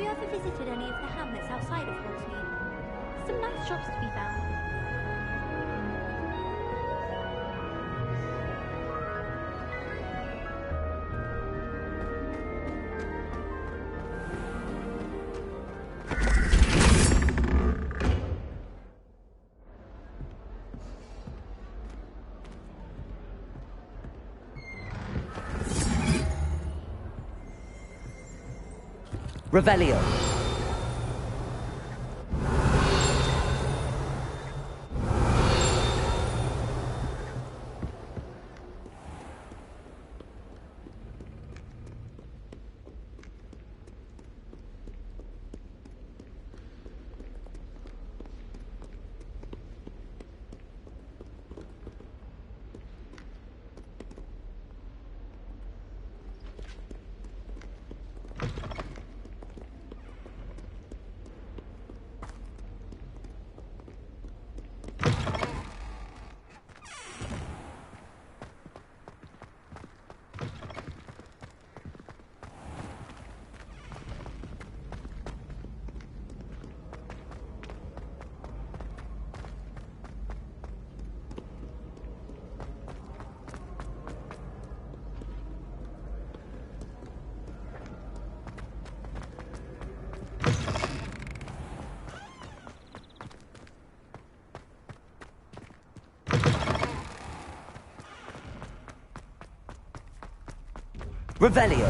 you ever visited any of the hamlets outside of Hogsmeade? Some nice shops to be found. Revelio. Revelio.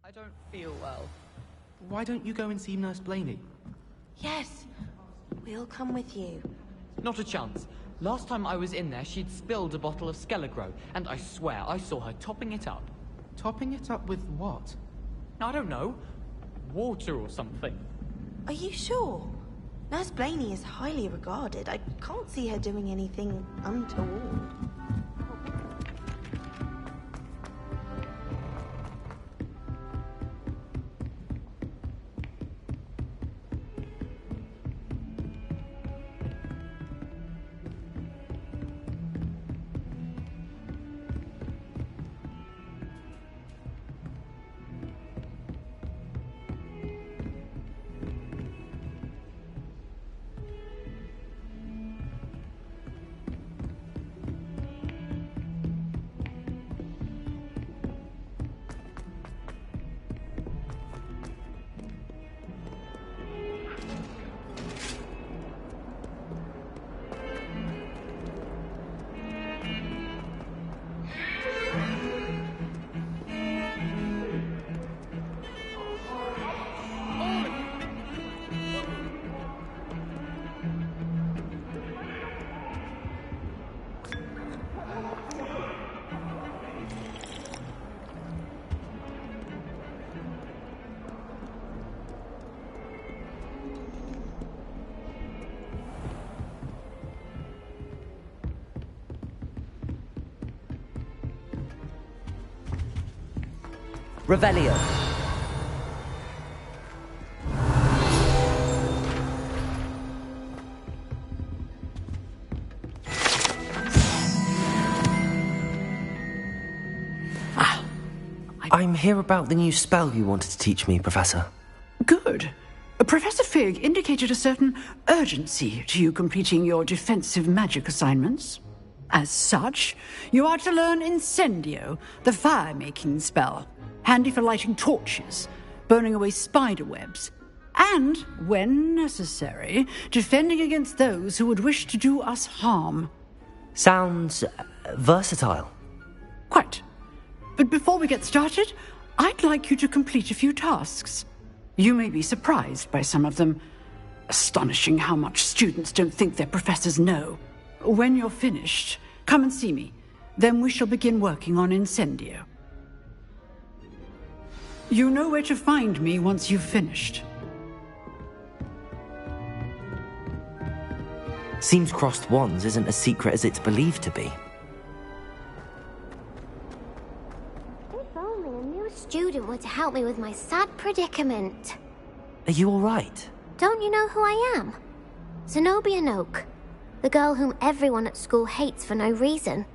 I don't feel well. Why don't you go and see Nurse Blaney? Yes, we'll come with you. Not a chance. Last time I was in there, she'd spilled a bottle of Skelegro, and I swear I saw her topping it up. Topping it up with what? I don't know. Water or something. Are you sure? Nurse Blaney is highly regarded. I can't see her doing anything untoward. Revelio. I'm here about the new spell you wanted to teach me, Professor. Good. Professor Fig indicated a certain urgency to you completing your defensive magic assignments. As such, you are to learn Incendio, the fire-making spell, handy for lighting torches, burning away spider webs, and, when necessary, defending against those who would wish to do us harm. Sounds versatile. Quite. But before we get started, I'd like you to complete a few tasks. You may be surprised by some of them. Astonishing how much students don't think their professors know. When you're finished, come and see me. Then we shall begin working on Incendio. You know where to find me once you've finished. Seems crossed wands isn't as secret as it's believed to be. If only a new student were to help me with my sad predicament. Are you all right? Don't you know who I am? Zenobia Noak, the girl whom everyone at school hates for no reason.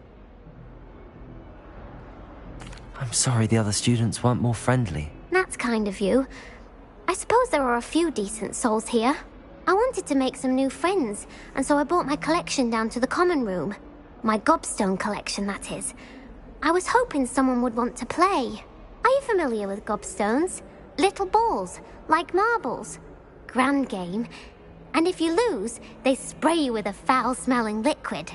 I'm sorry the other students weren't more friendly. That's kind of you. I suppose there are a few decent souls here. I wanted to make some new friends, and so I brought my collection down to the common room. My gobstone collection, that is. I was hoping someone would want to play. Are you familiar with gobstones? Little balls, like marbles. Grand game. And if you lose, they spray you with a foul-smelling liquid.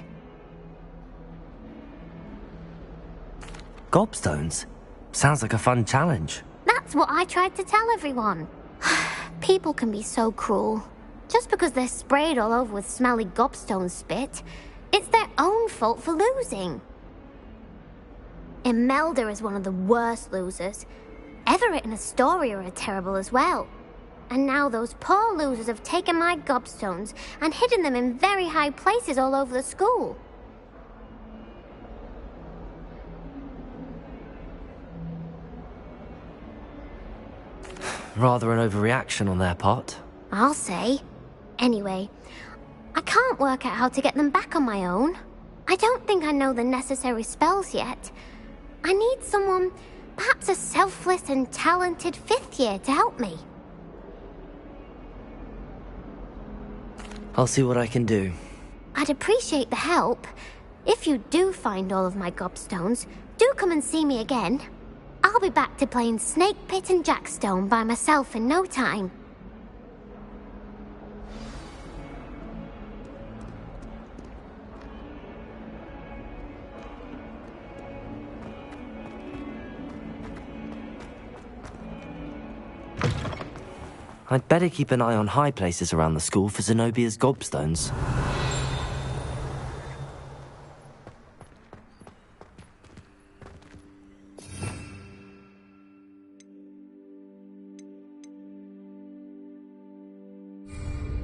Gobstones? Sounds like a fun challenge. That's what I tried to tell everyone. People can be so cruel. Just because they're sprayed all over with smelly gobstone spit, it's their own fault for losing. Imelda is one of the worst losers. Everett and Astoria are terrible as well. And now those poor losers have taken my gobstones and hidden them in very high places all over the school. Rather an overreaction on their part. I'll say. Anyway, I can't work out how to get them back on my own. I don't think I know the necessary spells yet. I need someone, perhaps a selfless and talented fifth year to help me. I'll see what I can do. I'd appreciate the help. If you do find all of my gobstones, do come and see me again. I'll be back to playing Snake Pit and Jackstone by myself in no time. I'd better keep an eye on high places around the school for Zenobia's gobstones.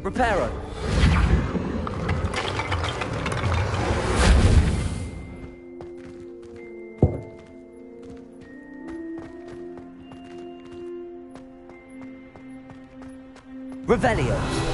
Reparo! Revelio!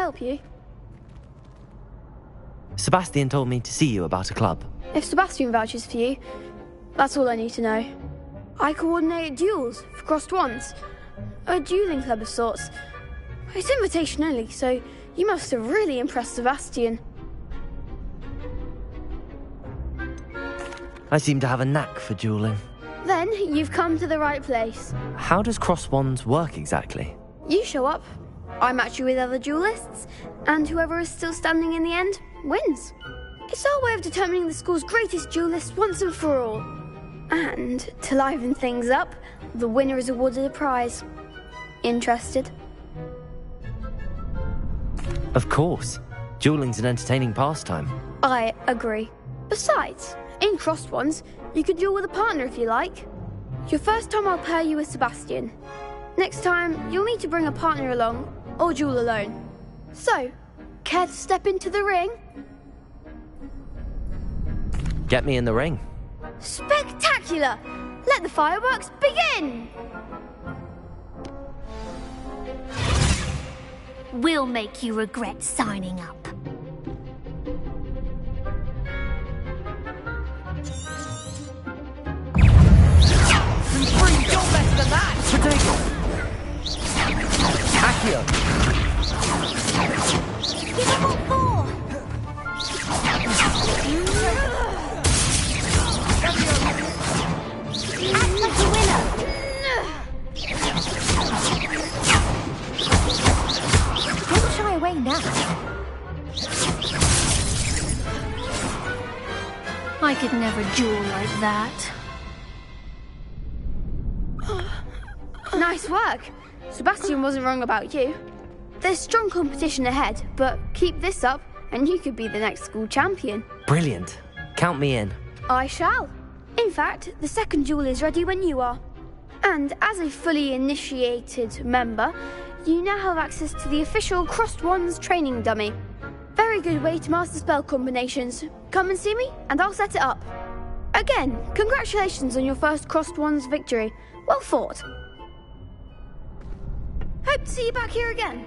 help you? Sebastian told me to see you about a club. If Sebastian vouches for you, that's all I need to know. I coordinate duels for crossed wands. A dueling club of sorts. It's invitation only, so you must have really impressed Sebastian. I seem to have a knack for dueling. Then you've come to the right place. How does cross wands work exactly? You show up, I match you with other duelists, and whoever is still standing in the end wins. It's our way of determining the school's greatest duelist once and for all. And to liven things up, the winner is awarded a prize. Interested? Of course. Dueling's an entertaining pastime. I agree. Besides, in crossed ones, you could duel with a partner if you like. Your first time I'll pair you with Sebastian. Next time, you'll need to bring a partner along, or duel alone. So, care to step into the ring? Get me in the ring. Spectacular! Let the fireworks begin! We'll make you regret signing up. You're better than that! Potato! Accio! Give them all four! Act like a winner! Don't shy away now. I could never duel like that. Nice work. Sebastian wasn't wrong about you. There's strong competition ahead, but keep this up and you could be the next school champion. Brilliant. Count me in. I shall. In fact, the second duel is ready when you are. And as a fully initiated member, you now have access to the official Crossed Wands training dummy. Very good way to master spell combinations. Come and see me and I'll set it up. Again, congratulations on your first Crossed Wands victory. Well fought. Hope to see you back here again.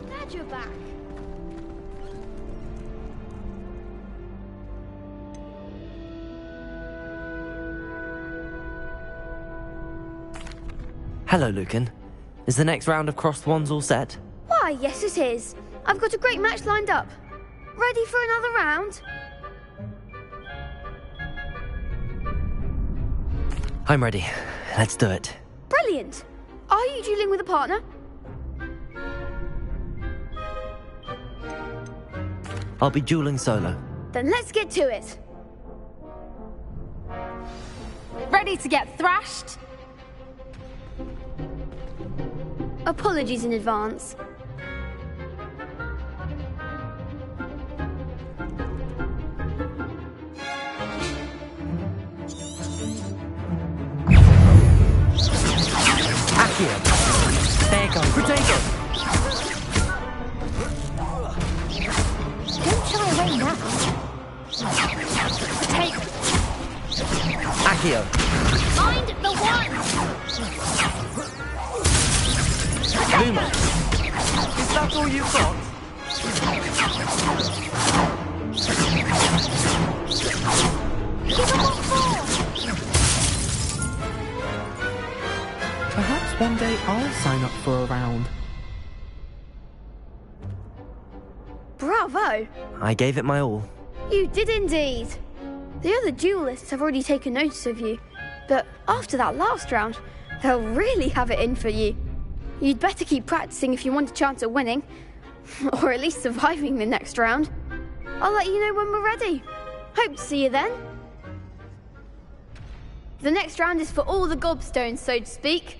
Glad you're back. Hello, Lucan. Is the next round of crossed wands all set? Why, yes it is. I've got a great match lined up. Ready for another round? I'm ready. Let's do it. Brilliant. Are you dueling with a partner? I'll be dueling solo. Then let's get to it. Ready to get thrashed? Apologies in advance. Accio! There goes Potato! Don't shy away now. Take. Accio! Find the one! Luma! Is that all you've got? Give them all four! Perhaps one day I'll sign up for a round. Bravo! I gave it my all. You did indeed. The other duelists have already taken notice of you, but after that last round, they'll really have it in for you. You'd better keep practicing if you want a chance at winning, or at least surviving the next round. I'll let you know when we're ready. Hope to see you then. The next round is for all the gobstones, so to speak.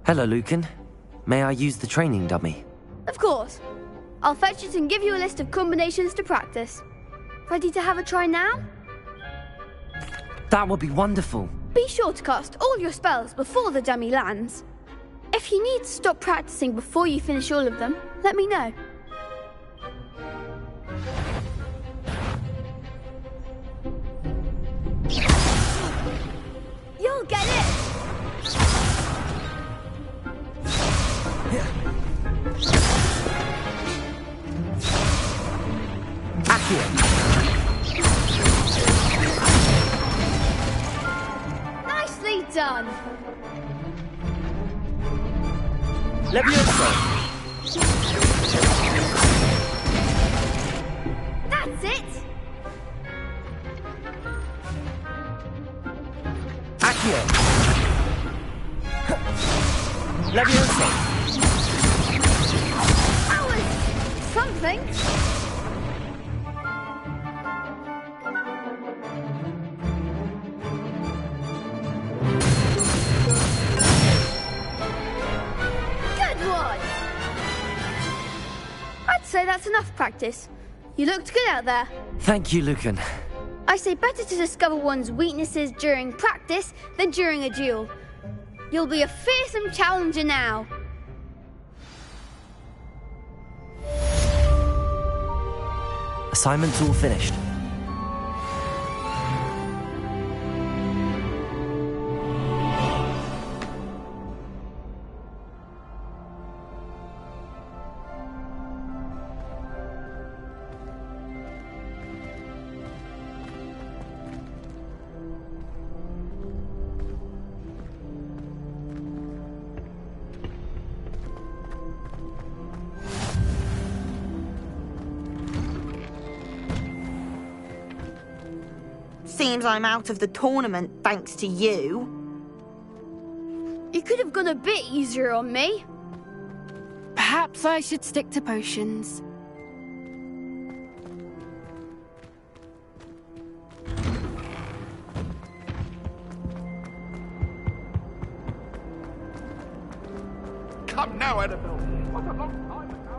Hello, Lucan. May I use the training dummy? Of course. I'll fetch it and give you a list of combinations to practice. Ready to have a try now? That would be wonderful. Be sure to cast all your spells before the dummy lands. If you need to stop practicing before you finish all of them, let me know. You'll get it! Nicely done! Levioso! That's it! Accio! Levioso! That was something. Good one! I'd say that's enough practice. You looked good out there. Thank you, Lucan. I say better to discover one's weaknesses during practice than during a duel. You'll be a fearsome challenger now. Assignment's all finished. Seems I'm out of the tournament thanks to you. You could have gone a bit easier on me. Perhaps I should stick to potions. Come now, Annabelle. What a long time ago.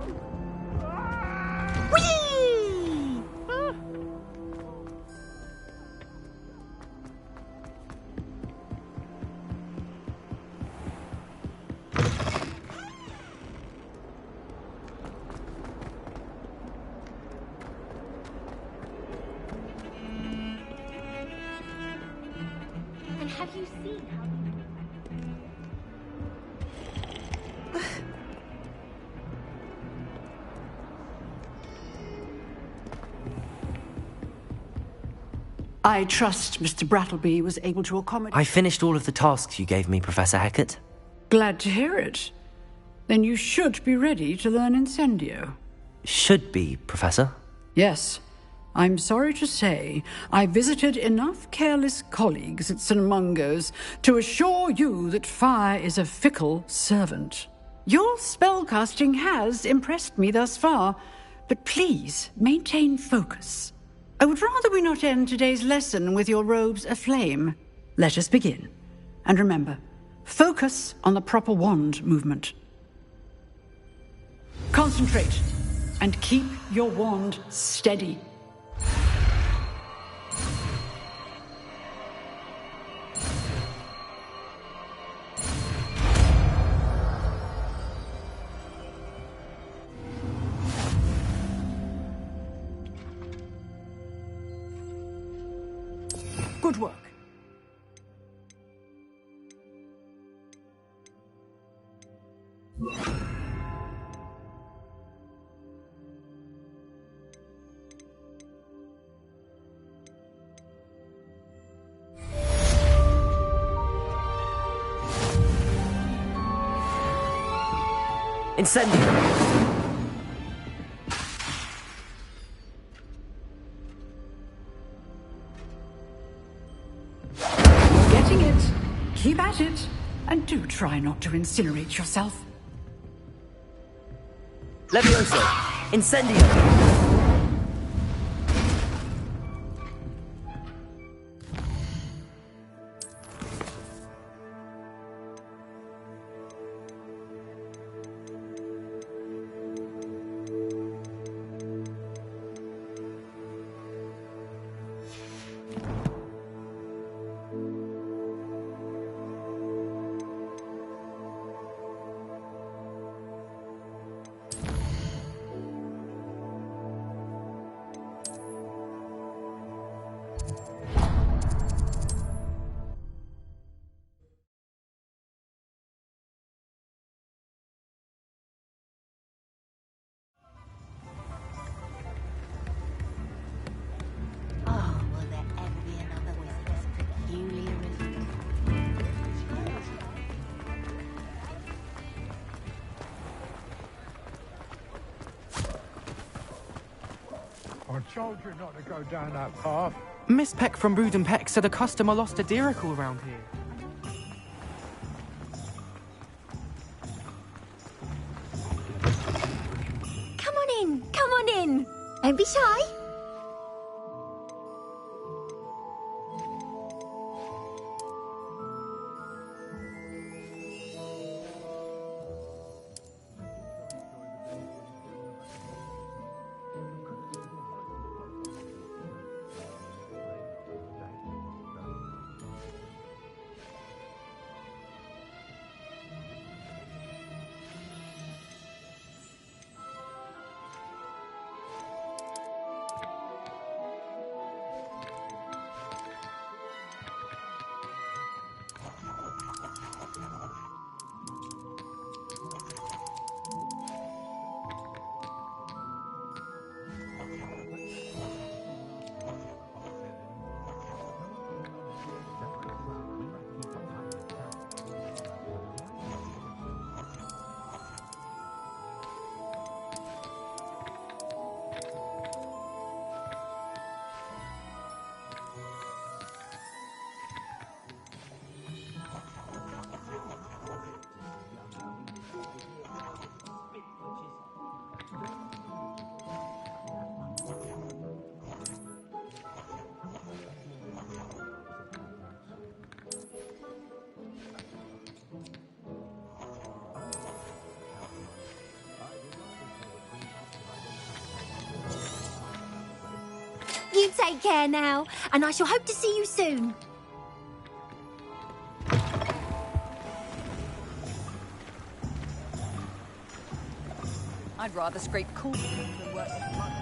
Whee! And have you seen how... I trust Mr. Brattleby was able to accommodate... I finished all of the tasks you gave me, Professor Hecat. Glad to hear it. Then you should be ready to learn Incendio. Should be, Professor. Yes. I'm sorry to say I visited enough careless colleagues at St. Mungo's to assure you that fire is a fickle servant. Your spellcasting has impressed me thus far, but please maintain focus. I would rather we not end today's lesson with your robes aflame. Let us begin. And remember, focus on the proper wand movement. Concentrate and keep your wand steady. Good work. Incendio! Getting it. Keep at it. And do try not to incinerate yourself. Levioso! Incendio! told you not to go down that path. Miss Peck from Brood and Peck said a customer lost a deeracle around here. Come on in, come on in. Don't be shy. You take care now, and I shall hope to see you soon. I'd rather scrape cool than work with mud.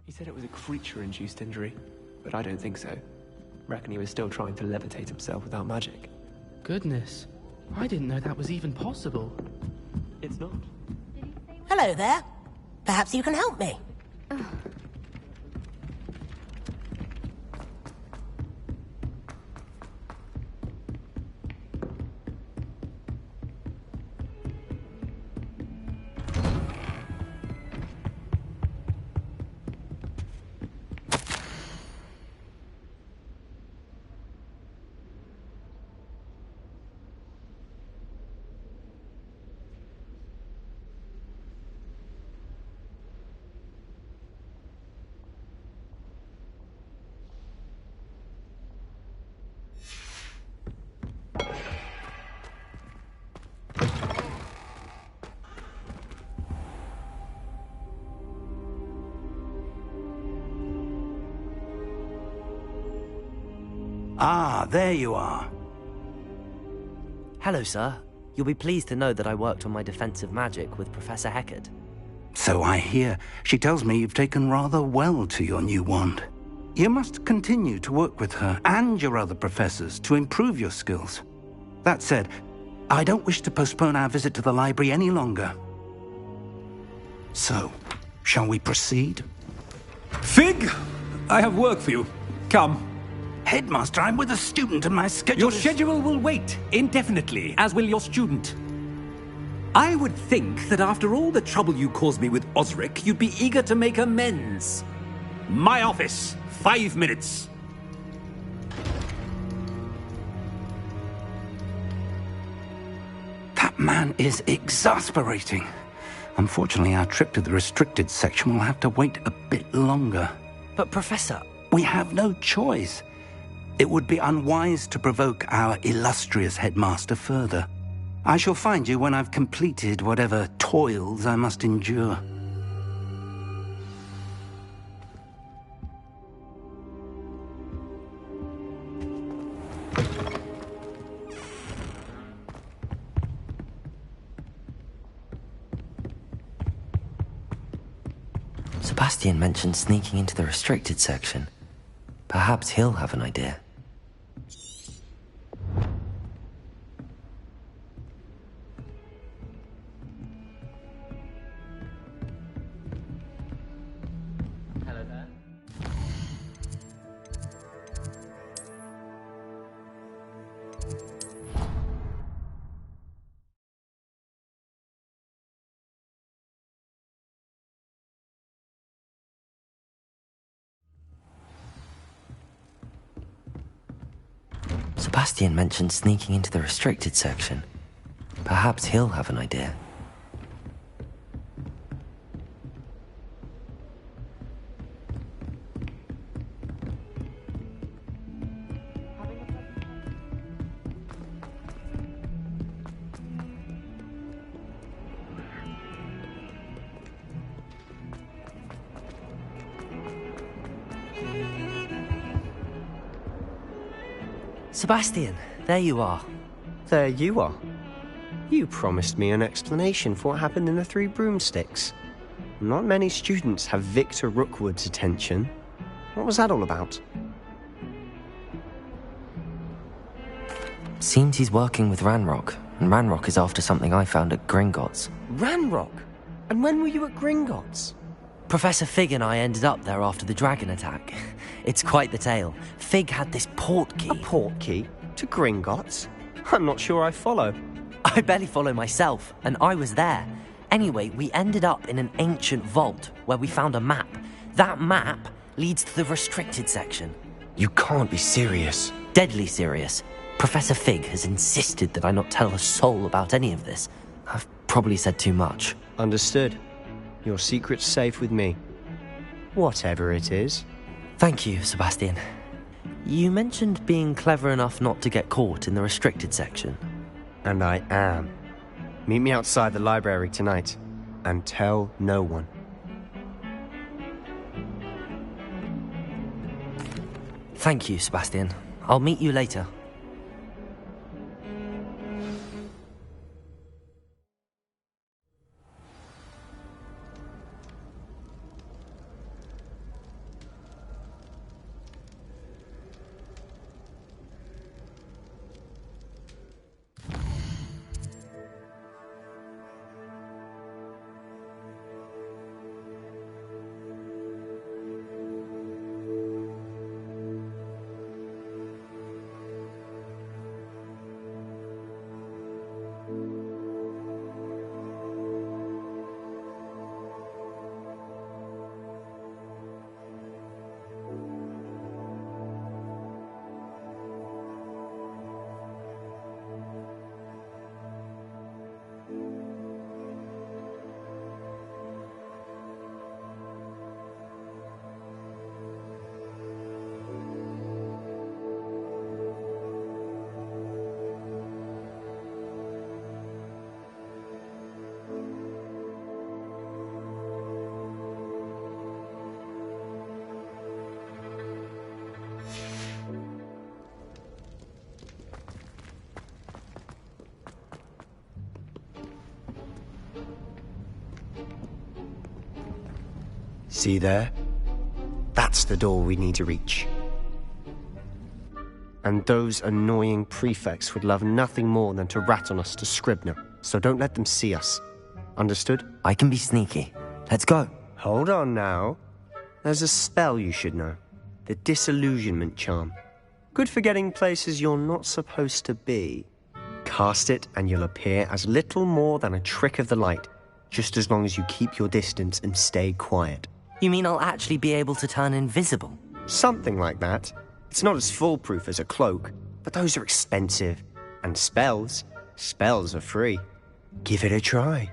He said it was a creature-induced injury, but I don't think so. Reckon he was still trying to levitate himself without magic. Goodness, I didn't know that was even possible. It's not. Hello there. Perhaps you can help me. Ah, there you are. Hello, sir. You'll be pleased to know that I worked on my defensive magic with Professor Heckard. So I hear. She tells me you've taken rather well to your new wand. You must continue to work with her and your other professors to improve your skills. That said, I don't wish to postpone our visit to the library any longer. So, shall we proceed? Fig! I have work for you. Come. Headmaster, I'm with a student and my schedule Your schedule will wait indefinitely, as will your student. I would think that after all the trouble you caused me with Osric, you'd be eager to make amends. My office, 5 minutes. That man is exasperating. Unfortunately, our trip to the restricted section will have to wait a bit longer. But, Professor... We have no choice. It would be unwise to provoke our illustrious headmaster further. I shall find you when I've completed whatever toils I must endure. Sebastian mentioned sneaking into the restricted section. Perhaps he'll have an idea. Hello there. Sebastian mentioned sneaking into the restricted section. Perhaps he'll have an idea. Sebastian, there you are. There you are. You promised me an explanation for what happened in the Three Broomsticks. Not many students have Victor Rookwood's attention. What was that all about? Seems he's working with Ranrock, and Ranrock is after something I found at Gringotts. Ranrock? And when were you at Gringotts? Professor Fig and I ended up there after the dragon attack. It's quite the tale. Fig had this port key. A port key? To Gringotts? I'm not sure I follow. I barely follow myself, and I was there. Anyway, we ended up in an ancient vault where we found a map. That map leads to the restricted section. You can't be serious. Deadly serious. Professor Fig has insisted that I not tell a soul about any of this. I've probably said too much. Understood. Your secret's safe with me. Whatever it is. Thank you, Sebastian. You mentioned being clever enough not to get caught in the restricted section. And I am. Meet me outside the library tonight, and tell no one. Thank you, Sebastian. I'll meet you later. See there? That's the door we need to reach. And those annoying prefects would love nothing more than to rat on us to Scribner, so don't let them see us. Understood? I can be sneaky. Let's go. Hold on now. There's a spell you should know. The Disillusionment Charm. Good for getting places you're not supposed to be. Cast it and you'll appear as little more than a trick of the light, just as long as you keep your distance and stay quiet. You mean I'll actually be able to turn invisible? Something like that. It's not as foolproof as a cloak, but those are expensive. And spells are free. Give it a try.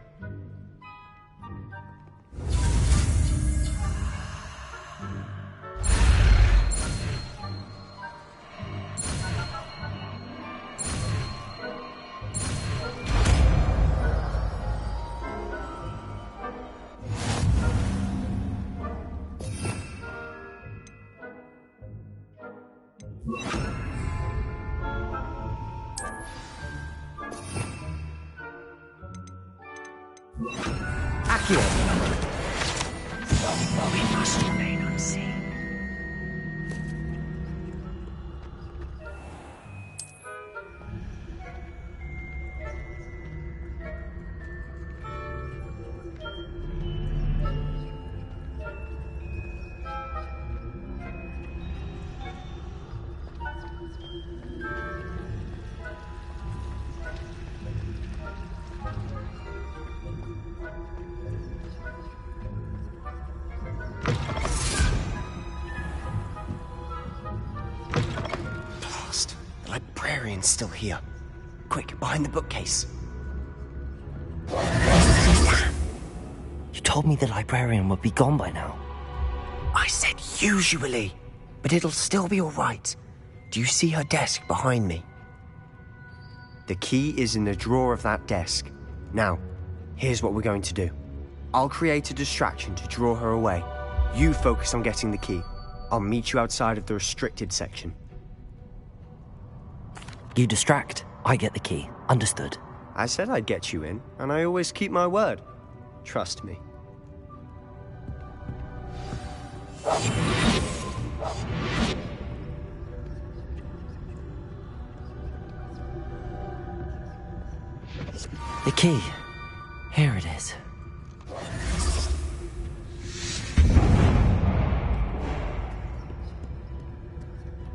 We must remain unseen. Still here. Quick, behind the bookcase. You told me the librarian would be gone by now. I said usually, but it'll still be all right. Do you see her desk behind me? The key is in the drawer of that desk. Now, here's what we're going to do. I'll create a distraction to draw her away. You focus on getting the key. I'll meet you outside of the restricted section. You distract, I get the key. Understood. I said I'd get you in, and I always keep my word. Trust me. The key. Here it is.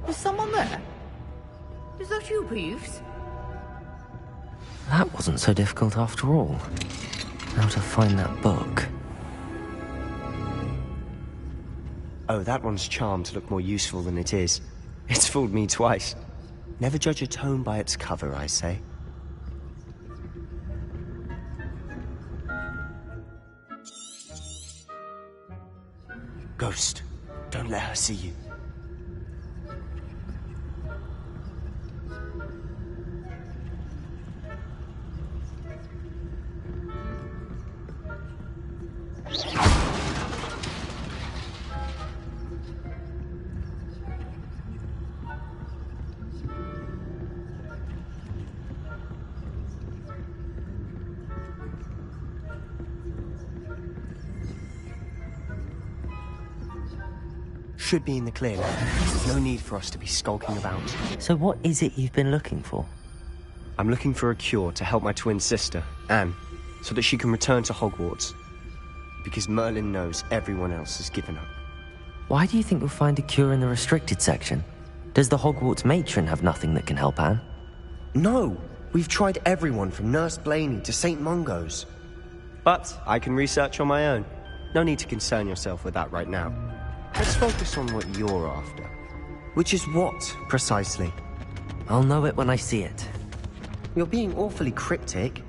Was someone there? Is that you, Peeves? That wasn't so difficult after all. How to find that book. Oh, that one's charmed to look more useful than it is. It's fooled me twice. Never judge a tome by its cover, I say. Ghost, don't let her see you. Should be in the clear now. No need for us to be skulking about. So what is it you've been looking for? I'm looking for a cure to help my twin sister, Anne, so that she can return to Hogwarts. Because Merlin knows everyone else has given up. Why do you think we'll find a cure in the restricted section? Does the Hogwarts matron have nothing that can help Anne? No! We've tried everyone from Nurse Blaney to St. Mungo's. But I can research on my own. No need to concern yourself with that right now. Let's focus on what you're after. Which is what, precisely? I'll know it when I see it. You're being awfully cryptic.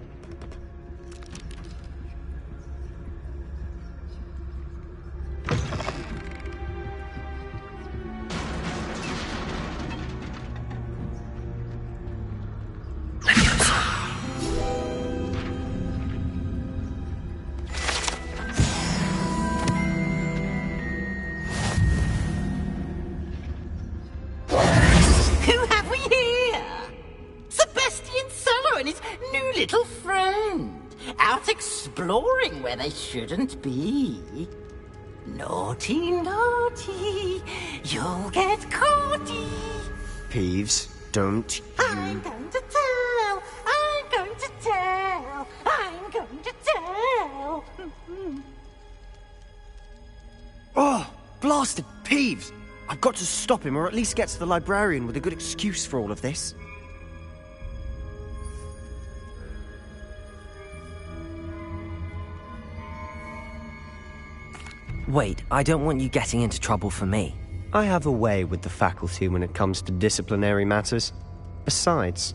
Exploring where they shouldn't be. Naughty, naughty, you'll get caughty. Peeves, don't you... I'm going to tell, I'm going to tell, I'm going to tell. Oh, blasted Peeves! I've got to stop him, or at least get to the librarian with a good excuse for all of this. Wait, I don't want you getting into trouble for me. I have a way with the faculty when it comes to disciplinary matters. Besides,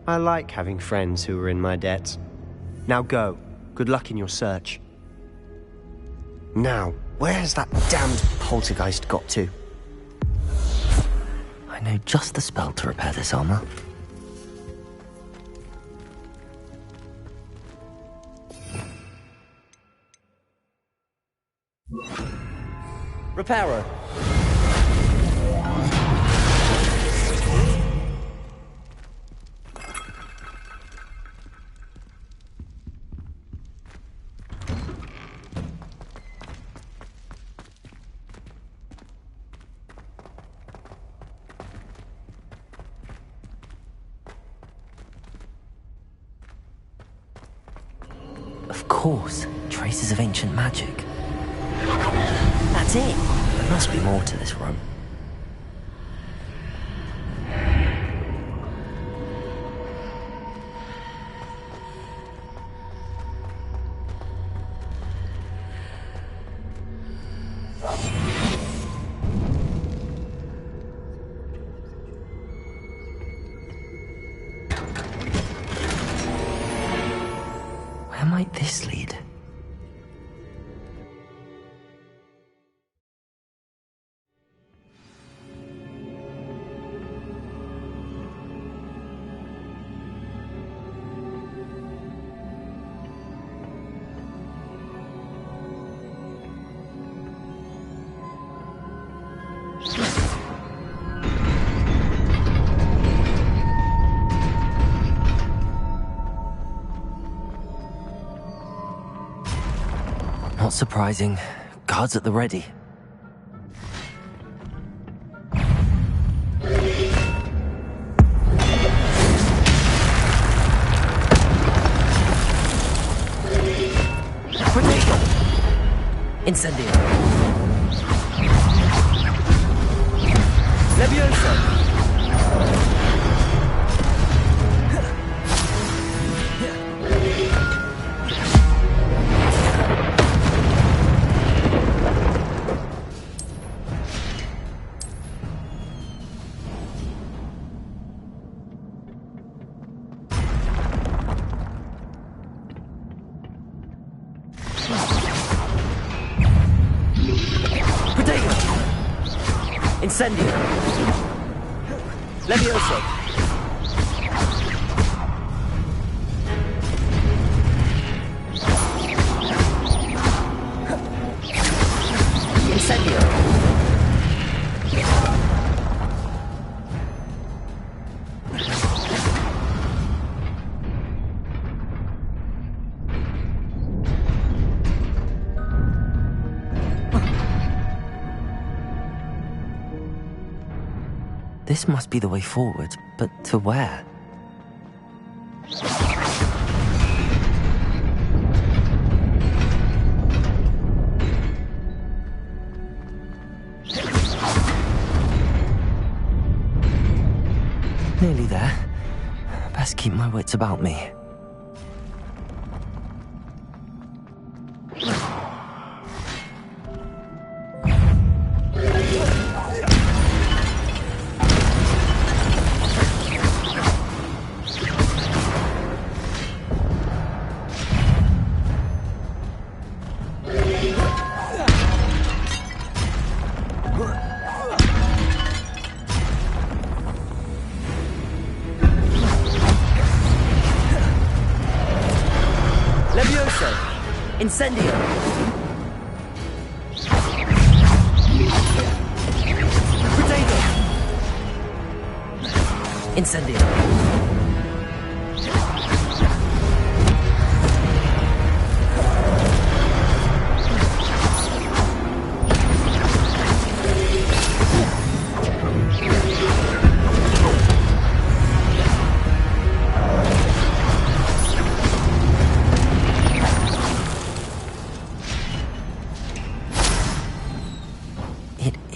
I like having friends who are in my debt. Now go. Good luck in your search. Now, where has that damned poltergeist got to? I know just the spell to repair this armor. Reparo. Of course, traces of ancient magic. That's it. There must be more to this room. Where might this lead? Not surprising. Guards at the ready. Potato! Incendio. Levioso! Incendio! Levioso! Incendio! This must be the way forward, but to where? Nearly there. Best keep my wits about me. Incendio! Potato! Incendio!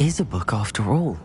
is a book after all.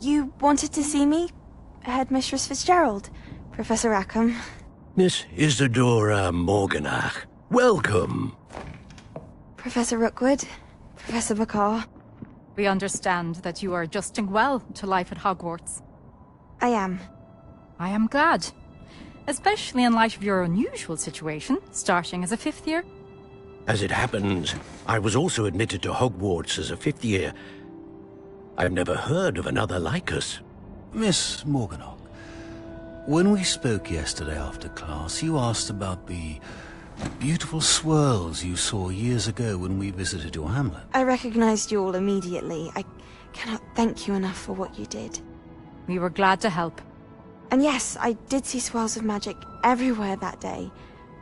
You wanted to see me? Headmistress Fitzgerald, Professor Rackham. Miss Isadora Morganach, welcome. Professor Rookwood, Professor McCaw. We understand that you are adjusting well to life at Hogwarts. I am. I am glad. Especially in light of your unusual situation, starting as a 5th year. As it happens, I was also admitted to Hogwarts as a 5th year. I've never heard of another like us. Miss Morganach, when we spoke yesterday after class, you asked about the beautiful swirls you saw years ago when we visited your hamlet. I recognized you all immediately. I cannot thank you enough for what you did. We were glad to help. And yes, I did see swirls of magic everywhere that day.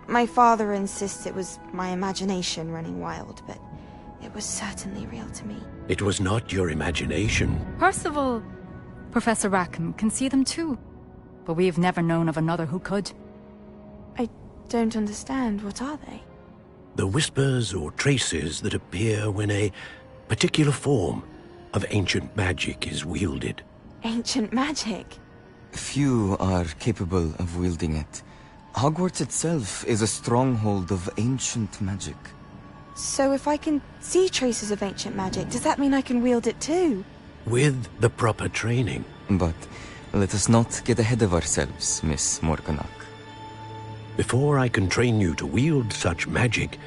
My father insists it was my imagination running wild, but it was certainly real to me. It was not your imagination. Percival, Professor Rackham can see them too. But we have never known of another who could. I don't understand. What are they? The whispers or traces that appear when a particular form of ancient magic is wielded. Ancient magic? Few are capable of wielding it. Hogwarts itself is a stronghold of ancient magic. So if I can see traces of ancient magic, does that mean I can wield it too? With the proper training. But let us not get ahead of ourselves, Miss Morganach. Before I can train you to wield such magic,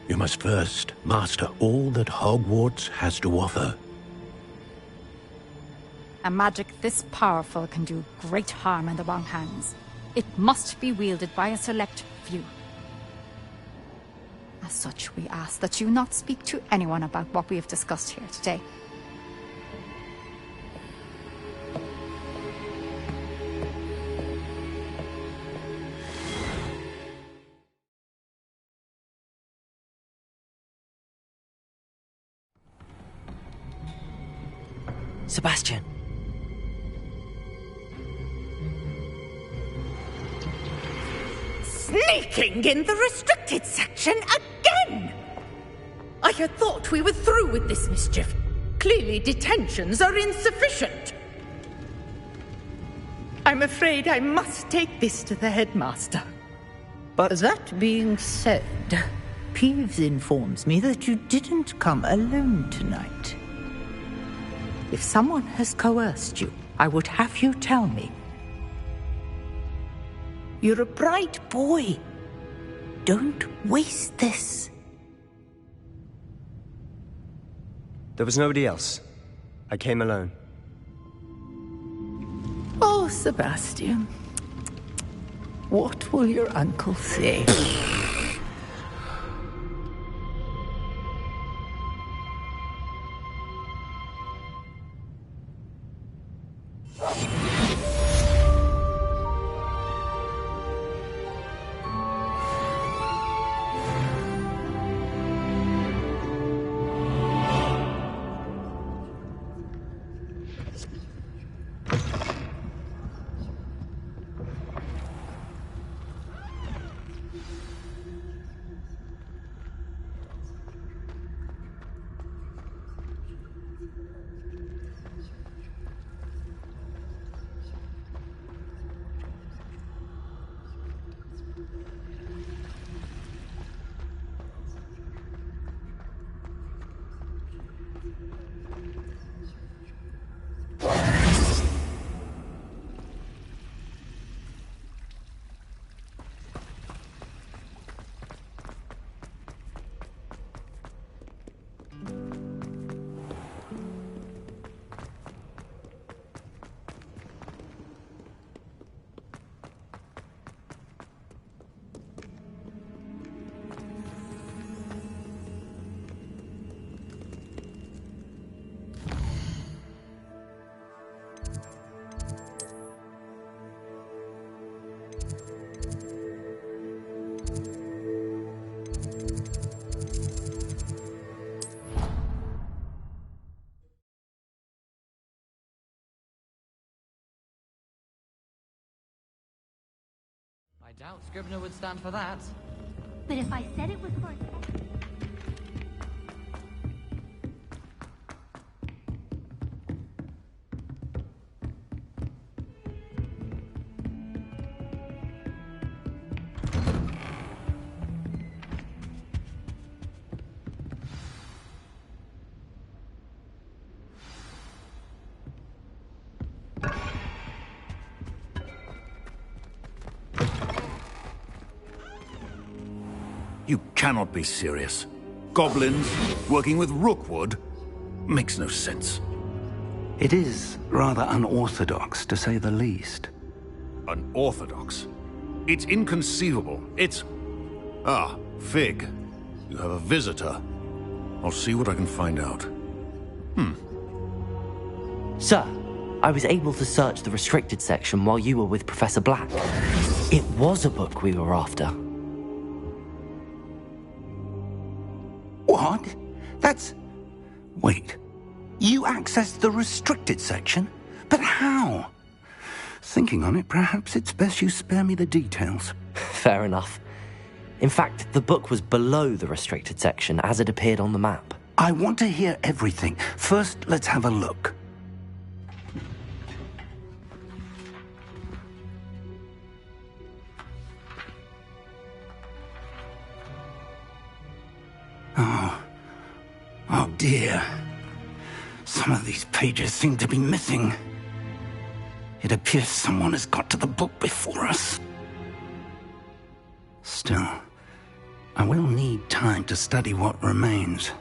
you must first master all that Hogwarts has to offer. A magic this powerful can do great harm in the wrong hands. It must be wielded by a select few. As such, we ask that you not speak to anyone about what we have discussed here today. Sebastian. Sneaking in the restricted section again! I had thought we were through with this mischief. Clearly detentions are insufficient. I'm afraid I must take this to the headmaster. But that being said, Peeves informs me that you didn't come alone tonight. If someone has coerced you, I would have you tell me. You're a bright boy. Don't waste this. There was nobody else. I came alone. Oh, Sebastian. What will your uncle say? I doubt Scribner would stand for that. But if I said it was for... You cannot be serious. Goblins working with Rookwood makes no sense. It is rather unorthodox, to say the least. Unorthodox? It's inconceivable. It's... Ah, Fig. You have a visitor. I'll see what I can find out. Sir, I was able to search the restricted section while you were with Professor Black. It was a book we were after. What? That's... Wait. You accessed the restricted section? But how? Thinking on it, perhaps it's best you spare me the details. Fair enough. In fact, the book was below the restricted section as it appeared on the map. I want to hear everything. First, let's have a look. Oh dear. Some of these pages seem to be missing. It appears someone has got to the book before us. Still, I will need time to study what remains.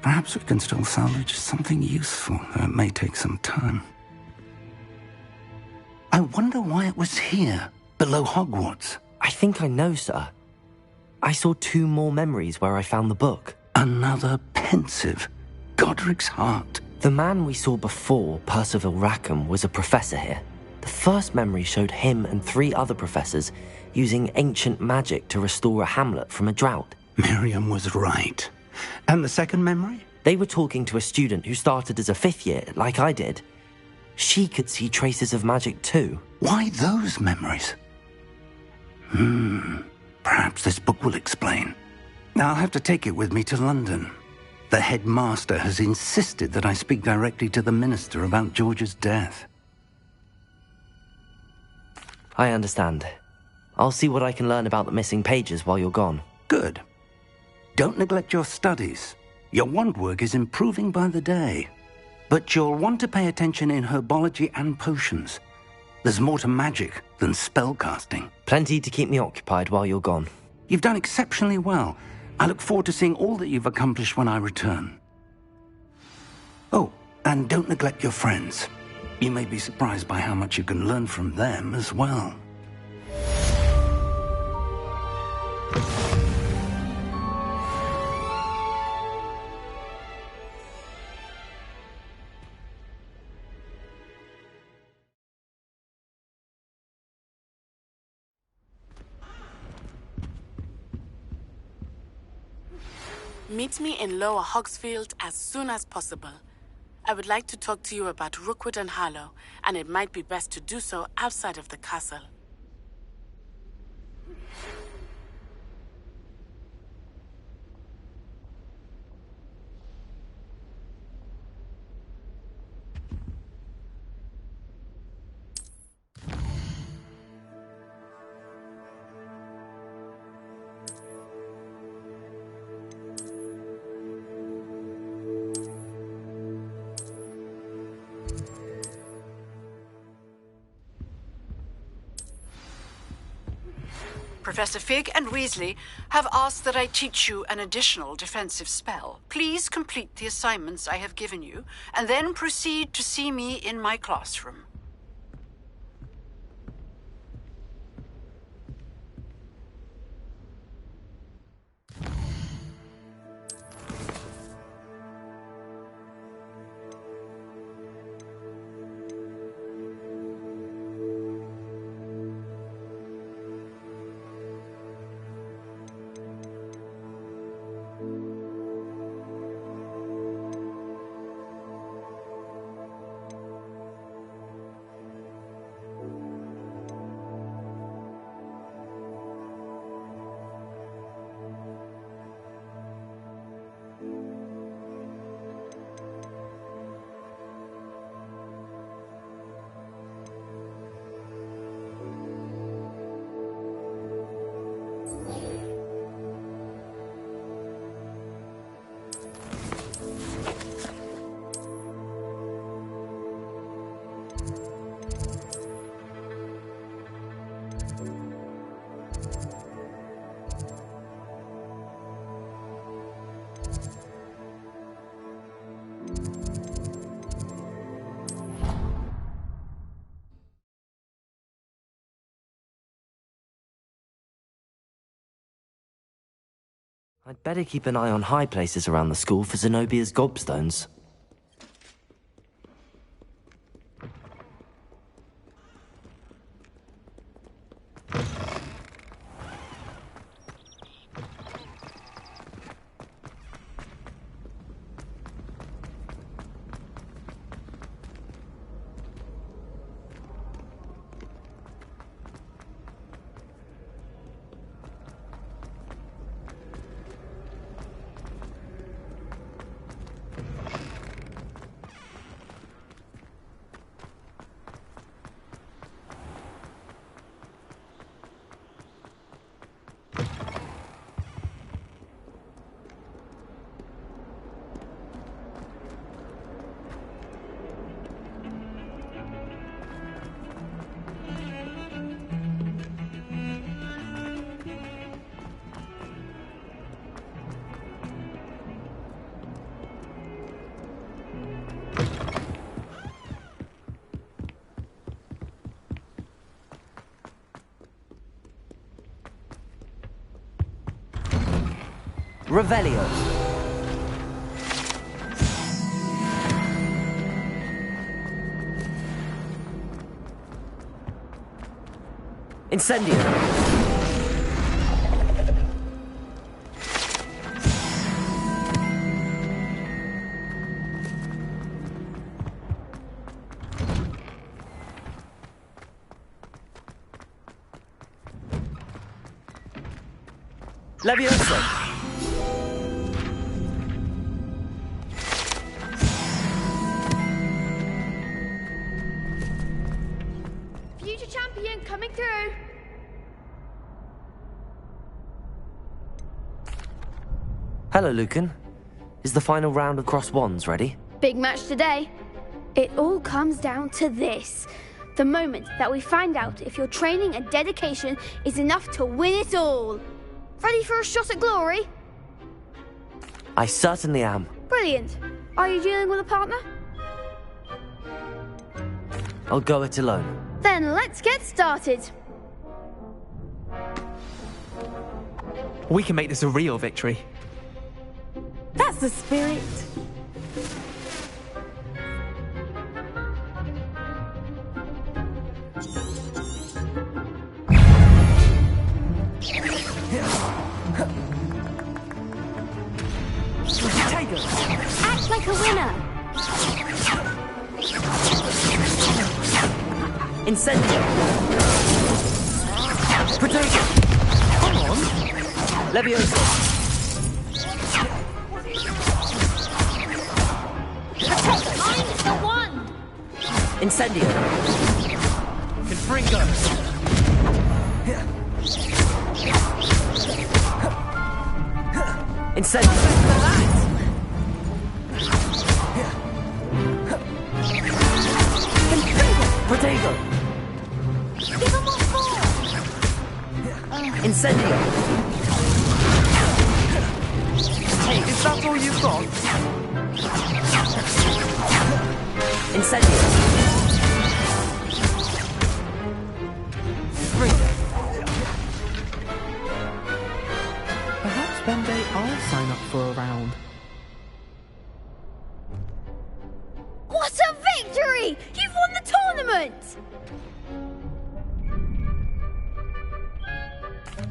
Perhaps we can still salvage something useful, though it may take some time. I wonder why it was here, below Hogwarts. I think I know, sir. I saw 2 more memories where I found the book. Another pensive. Godric's heart. The man we saw before, Percival Rackham, was a professor here. The first memory showed him and 3 other professors using ancient magic to restore a hamlet from a drought. Miriam was right. And the second memory? They were talking to a student who started as a 5th year, like I did. She could see traces of magic too. Why those memories? Perhaps this book will explain. I'll have to take it with me to London. The headmaster has insisted that I speak directly to the minister about George's death. I understand. I'll see what I can learn about the missing pages while you're gone. Good. Don't neglect your studies. Your wand work is improving by the day. But you'll want to pay attention in herbology and potions. There's more to magic than spellcasting. Plenty to keep me occupied while you're gone. You've done exceptionally well. I look forward to seeing all that you've accomplished when I return. Oh, and don't neglect your friends. You may be surprised by how much you can learn from them as well. Meet me in Lower Hogsfield as soon as possible. I would like to talk to you about Rookwood and Harlow, and it might be best to do so outside of the castle. Professor Fig and Weasley have asked that I teach you an additional defensive spell. Please complete the assignments I have given you, and then proceed to see me in my classroom. I'd better keep an eye on high places around the school for Zenobia's gobstones. Revelio. Incendio. Levioso. Future champion coming through. Hello, Lucan. Is the final round of crossed wands ready? Big match today. It all comes down to this. The moment that we find out if your training and dedication is enough to win it all. Ready for a shot at glory? I certainly am. Brilliant. Are you dealing with a partner? I'll go it alone. Then let's get started. We can make this a real victory. That's the spirit. Act like a winner. Incendio. Potato. Come on. Leviosa. Mind the wand. Incendio. Confringo. Incendio. Potato. Give him what for. Incendio. Hey, is that all you've got? Incendio. Perhaps one day I'll sign up for a round. What a victory! You've won the tournament!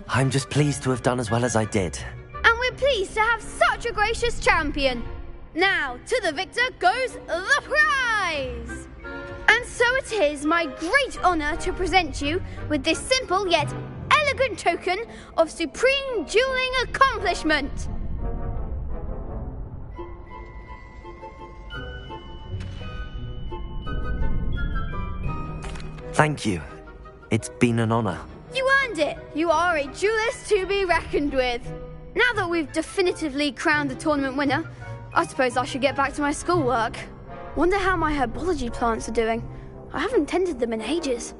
I'm just pleased to have done as well as I did. And we're pleased to have such a gracious champion. Now, to the victor goes the prize! And so it is my great honour to present you with this simple yet elegant token of supreme dueling accomplishment. Thank you. It's been an honor. You earned it. You are a duelist to be reckoned with. Now that we've definitively crowned the tournament winner, I suppose I should get back to my schoolwork. Wonder how my herbology plants are doing. I haven't tended them in ages.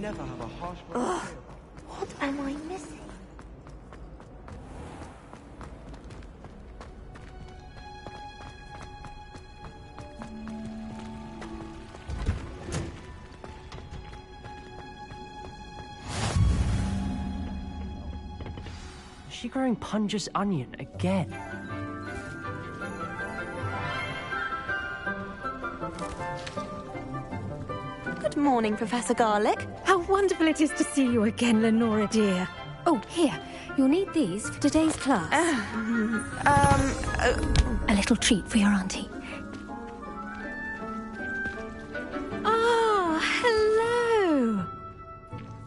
never have a harsh word. Ugh, what am I missing? Is she growing Punja's onion again? Good morning, Professor Garlic. How wonderful it is to see you again, Lenora dear. Oh, here. You'll need these for today's class. A little treat for your auntie. Ah, hello.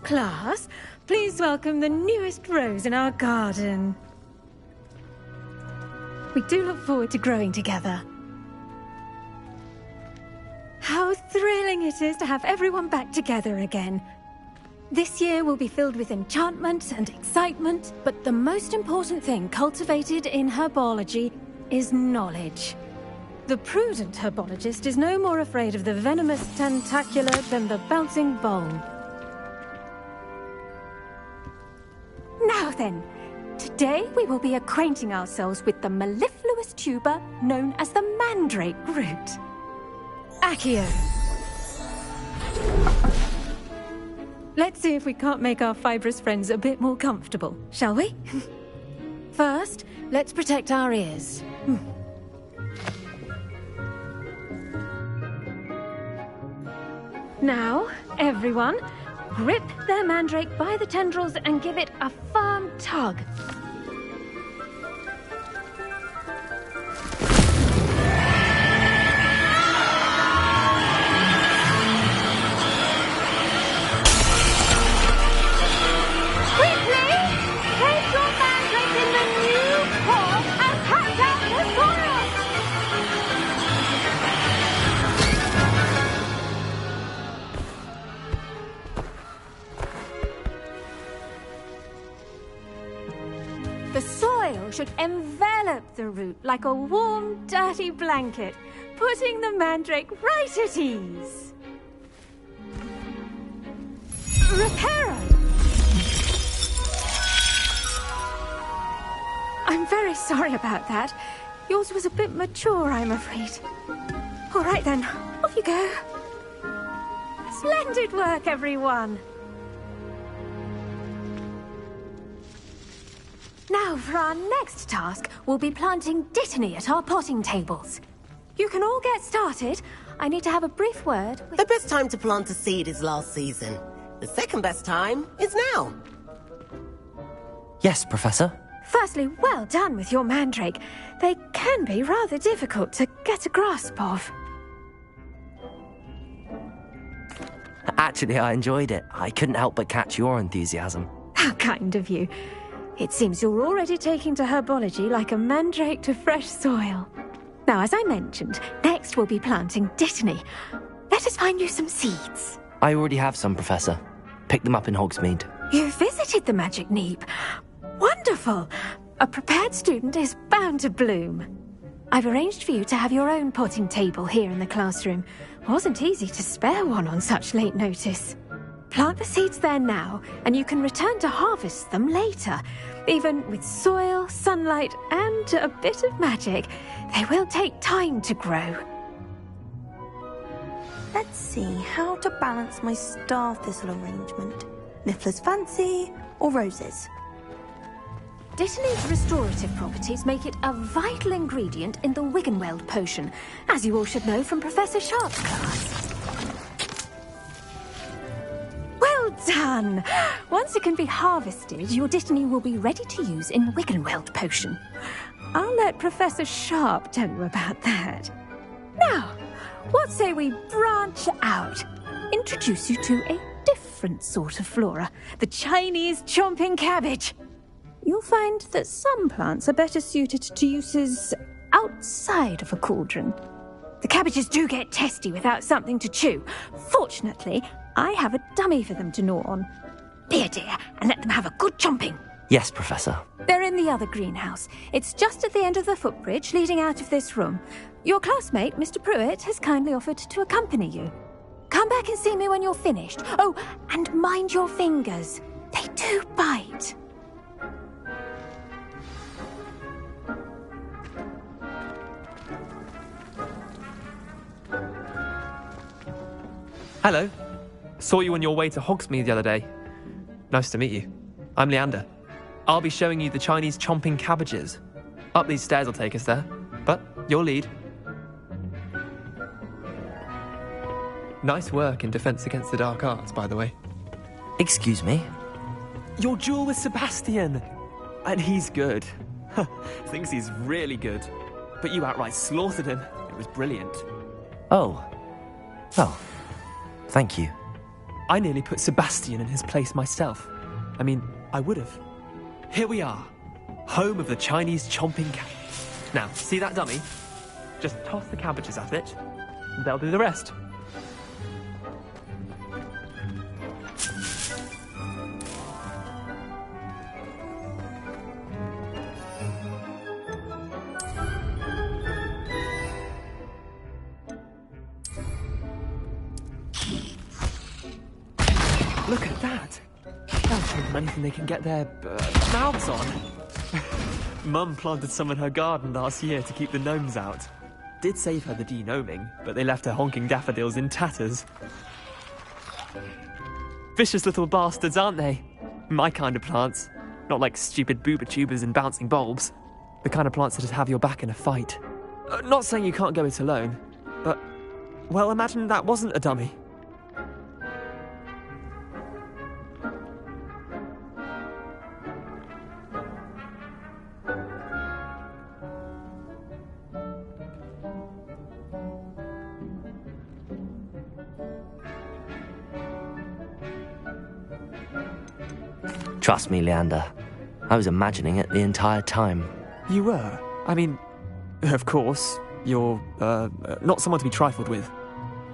Class, please welcome the newest rose in our garden. We do look forward to growing together. How thrilling it is to have everyone back together again. This year will be filled with enchantment and excitement, but the most important thing cultivated in herbology is knowledge. The prudent herbologist is no more afraid of the venomous tentacula than the bouncing bowl. Now then, today we will be acquainting ourselves with the mellifluous tuber known as the mandrake root. Accio. Let's see if we can't make our fibrous friends a bit more comfortable, shall we? First, let's protect our ears. Now, everyone, grip their mandrake by the tendrils and give it a firm tug. The soil should envelop the root like a warm, dirty blanket, putting the mandrake right at ease. Reparo! I'm very sorry about that. Yours was a bit mature, I'm afraid. All right then, off you go. Splendid work, everyone. Now, for our next task, we'll be planting dittany at our potting tables. You can all get started. I need to have a brief word with... The best time to plant a seed is last season. The second best time is now. Yes, Professor. Firstly, well done with your mandrake. They can be rather difficult to get a grasp of. Actually, I enjoyed it. I couldn't help but catch your enthusiasm. How kind of you. It seems you're already taking to herbology like a mandrake to fresh soil. Now, as I mentioned, next we'll be planting dittany. Let us find you some seeds. I already have some, Professor. Picked them up in Hogsmeade. You visited the Magic Neep. Wonderful! A prepared student is bound to bloom. I've arranged for you to have your own potting table here in the classroom. Wasn't easy to spare one on such late notice. Plant the seeds there now, and you can return to harvest them later. Even with soil, sunlight, and a bit of magic, they will take time to grow. Let's see how to balance my star thistle arrangement. Niffler's fancy or roses? Dittany's restorative properties make it a vital ingredient in the Wiggenweld potion, as you all should know from Professor Sharp's class. Well done! Once it can be harvested, your dittany will be ready to use in Wiggenweld potion. I'll let Professor Sharp tell you about that. Now, what say we branch out? Introduce you to a different sort of flora, the Chinese chomping cabbage. You'll find that some plants are better suited to uses outside of a cauldron. The cabbages do get testy without something to chew. Fortunately, I have a dummy for them to gnaw on. Dear, and let them have a good chomping. Yes, Professor. They're in the other greenhouse. It's just at the end of the footbridge leading out of this room. Your classmate, Mr. Pruitt, has kindly offered to accompany you. Come Come back and see me when you're finished. Oh, and mind your fingers. They do bite. Hello. Saw you on your way to Hogsmeade the other day. Nice to meet you. I'm Leander. I'll be showing you the Chinese chomping cabbages. Up these stairs will take us there, but your lead. Nice work in Defense Against the Dark Arts, by the way. Excuse me? Your duel with Sebastian! And he's good. Thinks he's really good. But you outright slaughtered him. It was brilliant. Oh. Oh. Thank you. I nearly put Sebastian in his place myself. I mean, I would have. Here we are. Home of the Chinese chomping cabbage. Now, see that dummy? Just toss the cabbages at it, and they'll do the rest. Look at that! They'll show them anything they can get their mouths on. Mum planted some in her garden last year to keep the gnomes out. Did save her the de-gnoming, but they left her honking daffodils in tatters. Vicious little bastards, aren't they? My kind of plants. Not like stupid booba tubers and bouncing bulbs. The kind of plants that just have your back in a fight. Not saying you can't go it alone, but, well, imagine that wasn't a dummy. Trust me, Leander. I was imagining it the entire time. You were? I mean, of course, you're, not someone to be trifled with.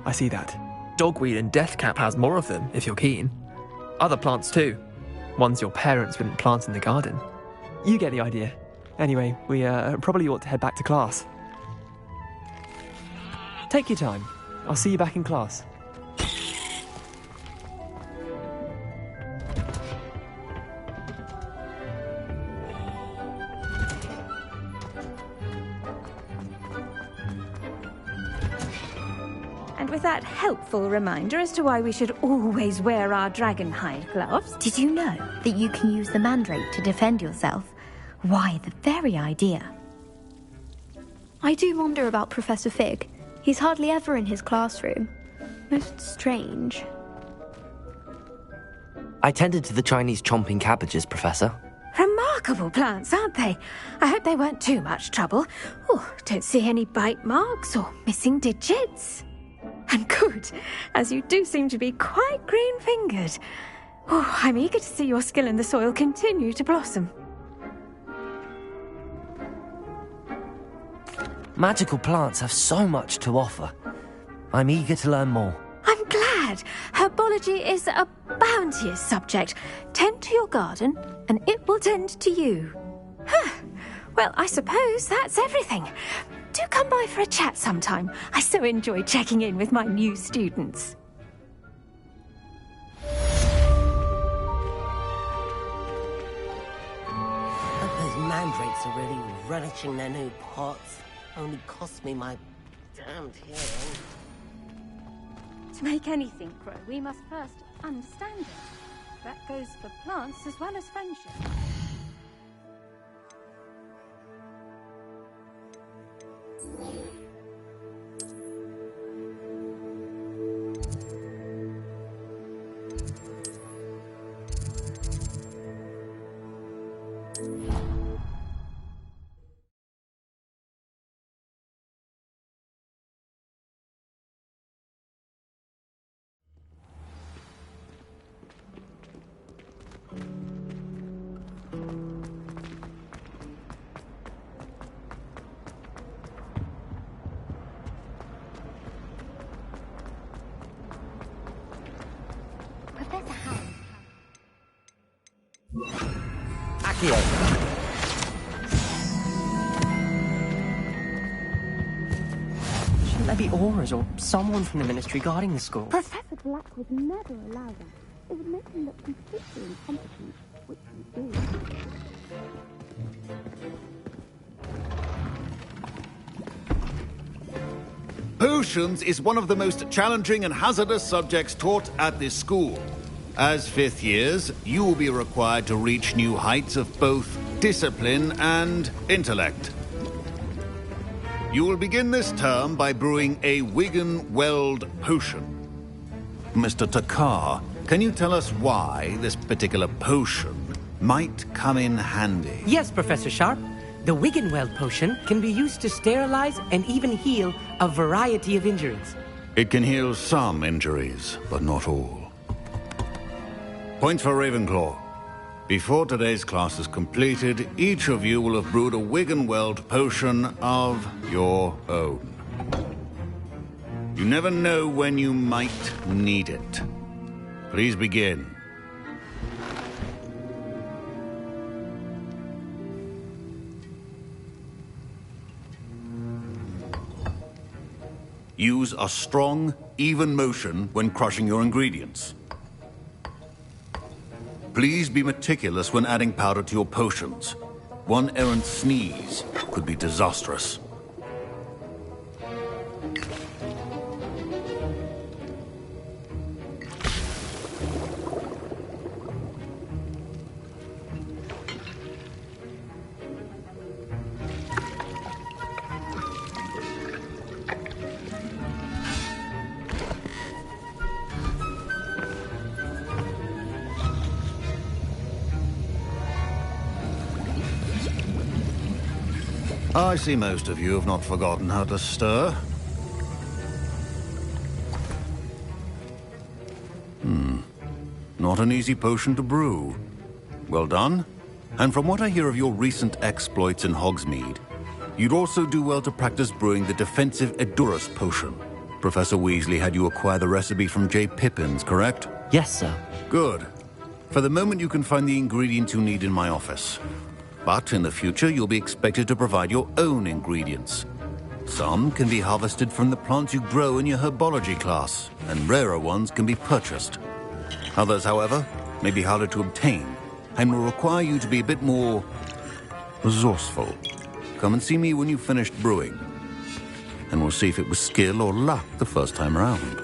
I see that. Dogweed and deathcap has more of them, if you're keen. Other plants too. Ones your parents wouldn't plant in the garden. You get the idea. Anyway, we, probably ought to head back to class. Take your time. I'll see you back in class. With that helpful reminder as to why we should always wear our dragon hide gloves. Did you know that you can use the mandrake to defend yourself? Why, the very idea. I do wonder about Professor Fig. He's hardly ever in his classroom. Most strange. I tended to the Chinese chomping cabbages, Professor. Remarkable plants, aren't they? I hope they weren't too much trouble. Oh, don't see any bite marks or missing digits. And good, as you do seem to be quite green-fingered. Oh, I'm eager to see your skill in the soil continue to blossom. Magical plants have so much to offer. I'm eager to learn more. I'm glad. Herbology is a bounteous subject. Tend to your garden, and it will tend to you. Well, I suppose that's everything. Do come by for a chat sometime. I so enjoy checking in with my new students. Those mandrakes are really relishing their new pots. Only cost me my damned hearing. To make anything grow, we must first understand it. That goes for plants as well as friendship. be Aura's or someone from the Ministry guarding the school. Professor Black would never allow that. It would make him look completely incompetent, which he is. Potions is one of the most challenging and hazardous subjects taught at this school. As fifth years, you will be required to reach new heights of both discipline and intellect. You will begin this term by brewing a Wigan-Weld potion. Mr. Takar, can you tell us why this particular potion might come in handy? Yes, Professor Sharp. The Wigan-Weld potion can be used to sterilize and even heal a variety of injuries. It can heal some injuries, but not all. Points for Ravenclaw. Before today's class is completed, each of you will have brewed a Wigan-Weld potion of your own. You never know when you might need it. Please begin. Use a strong, even motion when crushing your ingredients. Please be meticulous when adding powder to your potions. One errant sneeze could be disastrous. I see most of you have not forgotten how to stir. Not an easy potion to brew. Well done. And from what I hear of your recent exploits in Hogsmeade, you'd also do well to practice brewing the defensive Edurus potion. Professor Weasley had you acquire the recipe from J. Pippins, correct? Yes, sir. Good. For the moment, you can find the ingredients you need in my office. But in the future, you'll be expected to provide your own ingredients. Some can be harvested from the plants you grow in your herbology class, and rarer ones can be purchased. Others, however, may be harder to obtain, and will require you to be a bit more resourceful. Come and see me when you've finished brewing, and we'll see if it was skill or luck the first time around.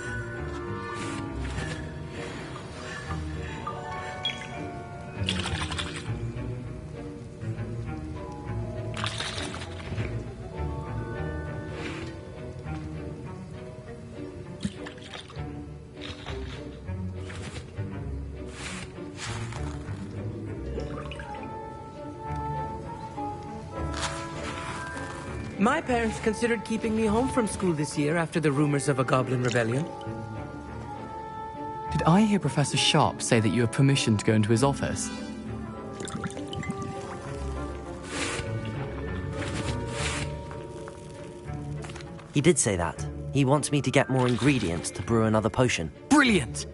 My parents considered keeping me home from school this year after the rumors of a goblin rebellion. Did I hear Professor Sharp say that you have permission to go into his office? He did say that. He wants me to get more ingredients to brew another potion. Brilliant!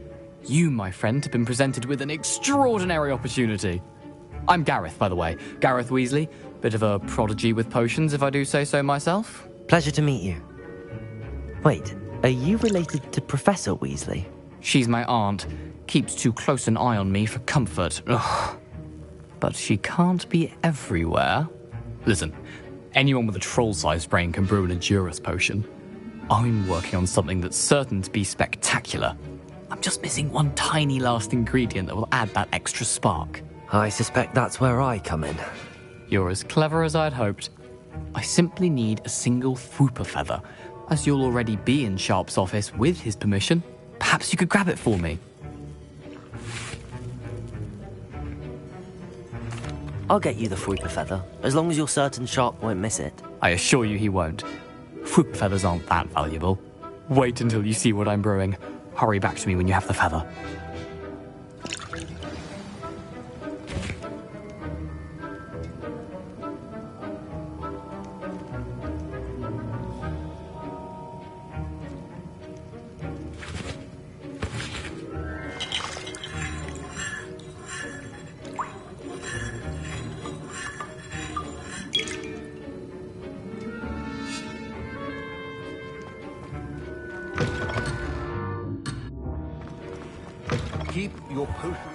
You, my friend, have been presented with an extraordinary opportunity. I'm Gareth, by the way. Gareth Weasley. Bit of a prodigy with potions, if I do say so myself. Pleasure to meet you. Wait, are you related to Professor Weasley? She's my aunt. Keeps too close an eye on me for comfort. Ugh. But she can't be everywhere. Listen, anyone with a troll-sized brain can brew an Edurus potion. I'm working on something that's certain to be spectacular. I'm just missing one tiny last ingredient that will add that extra spark. I suspect that's where I come in. You're as clever as I'd hoped. I simply need a single Fwooper feather. As you'll already be in Sharp's office with his permission, perhaps you could grab it for me. I'll get you the Fwooper feather, as long as you're certain Sharp won't miss it. I assure you he won't. Fwooper feathers aren't that valuable. Wait until you see what I'm brewing. Hurry back to me when you have the feather. Keep your potions.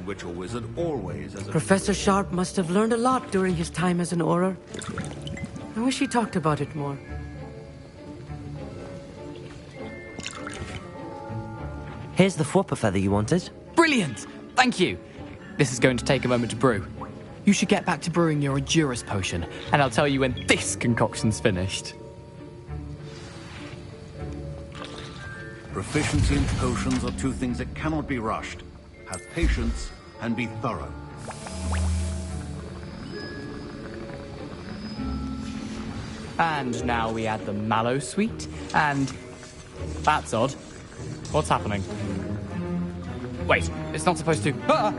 Witch or wizard always as a... Professor Sharp must have learned a lot during his time as an Auror. I wish he talked about it more. Here's the Fwopper feather you wanted. Brilliant! Thank you! This is going to take a moment to brew. You should get back to brewing your Endurus potion, and I'll tell you when this concoction's finished. Proficiency in potions are two things that cannot be rushed. Have patience and be thorough. And now we add the mallow sweet, and... That's odd. What's happening? Wait, it's not supposed to... Ah!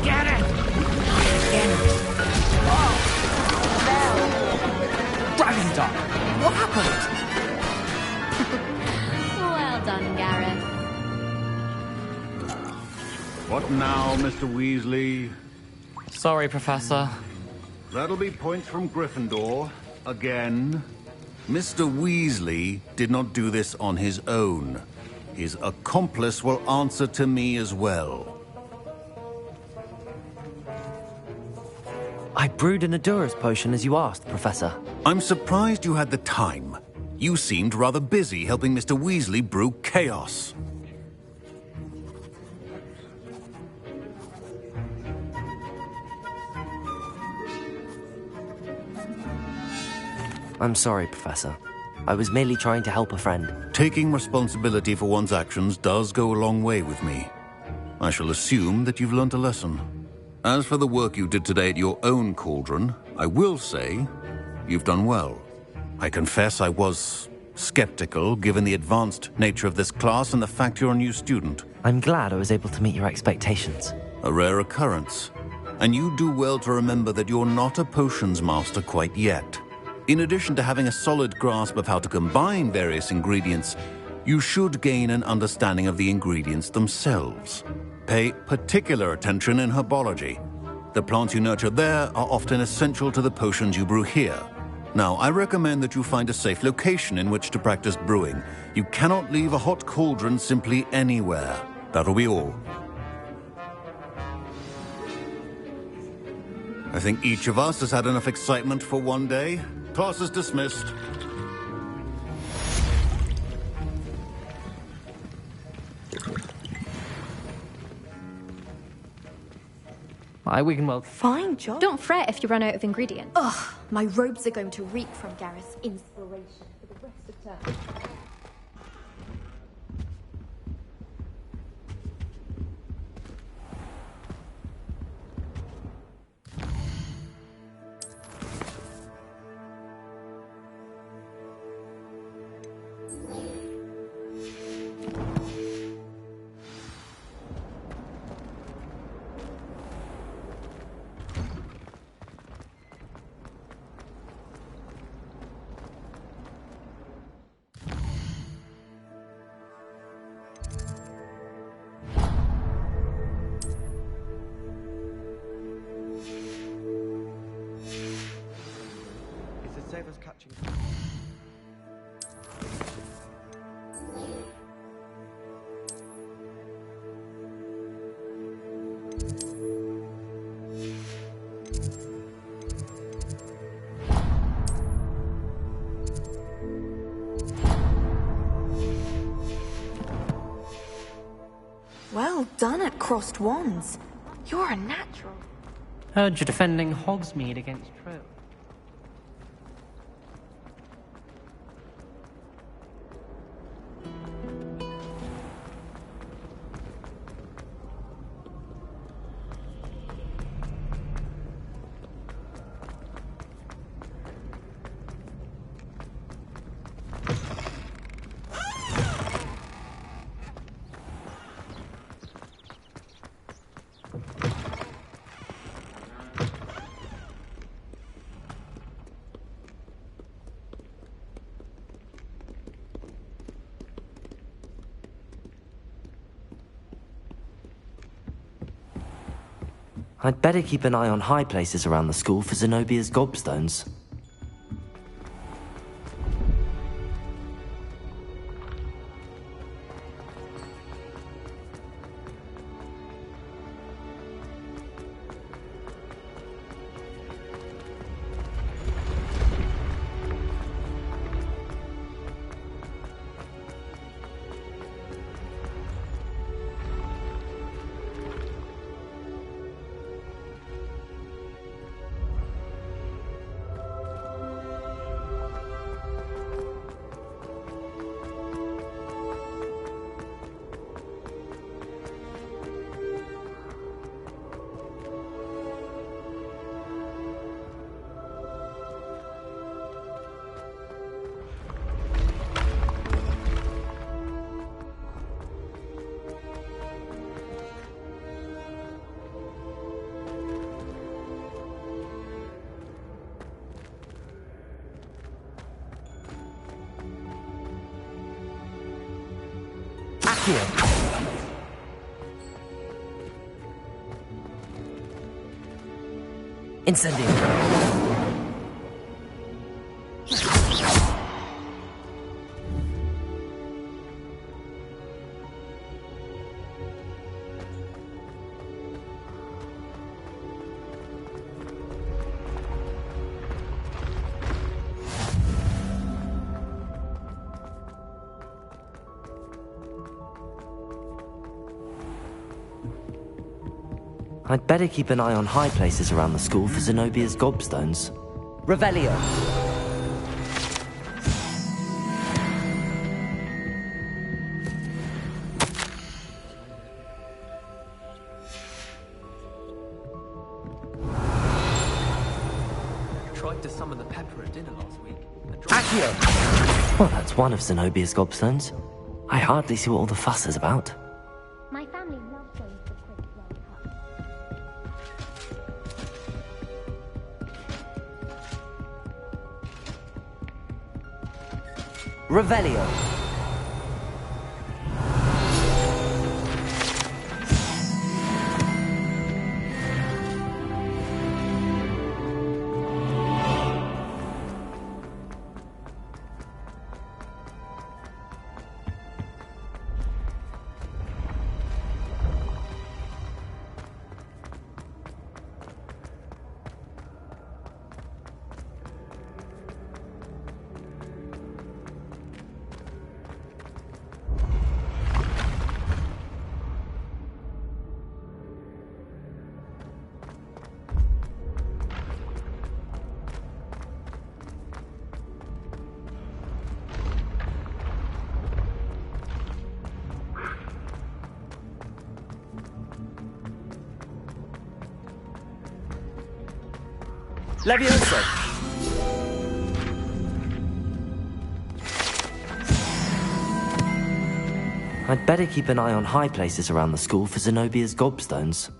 Get it! Dragon Dog! What happened? Well done, Gareth. What now, Mr. Weasley? Sorry, Professor. That'll be points from Gryffindor. Again. Mr. Weasley did not do this on his own. His accomplice will answer to me as well. I brewed an Endurus potion as you asked, Professor. I'm surprised you had the time. You seemed rather busy helping Mr. Weasley brew chaos. I'm sorry, Professor. I was merely trying to help a friend. Taking responsibility for one's actions does go a long way with me. I shall assume that you've learnt a lesson. As for the work you did today at your own cauldron, I will say you've done well. I confess I was skeptical, given the advanced nature of this class and the fact you're a new student. I'm glad I was able to meet your expectations. A rare occurrence. And you do well to remember that you're not a potions master quite yet. In addition to having a solid grasp of how to combine various ingredients, you should gain an understanding of the ingredients themselves. Pay particular attention in herbology. The plants you nurture there are often essential to the potions you brew here. Now, I recommend that you find a safe location in which to practice brewing. You cannot leave a hot cauldron simply anywhere. That'll be all. I think each of us has had enough excitement for one day. Class is dismissed. Aye, we can well... Fine job. Don't fret if you run out of ingredients. Ugh, my robes are going to reek from Gareth's inspiration for the rest of term. Save us catching. Well done at crossed wands. You're a natural. Heard you're defending Hogsmeade against True. I'd better keep an eye on high places around the school for Zenobia's gobstones. Incendio. I'd better keep an eye on high places around the school for Zenobia's gobstones. Revelio. Tried to summon the pepper at dinner last week. Accio. Well, that's one of Zenobia's gobstones. I hardly see what all the fuss is about. My family loves going to the Quidditch World Cup. Revelio. Levioso. I'd better keep an eye on high places around the school for Zenobia's gobstones.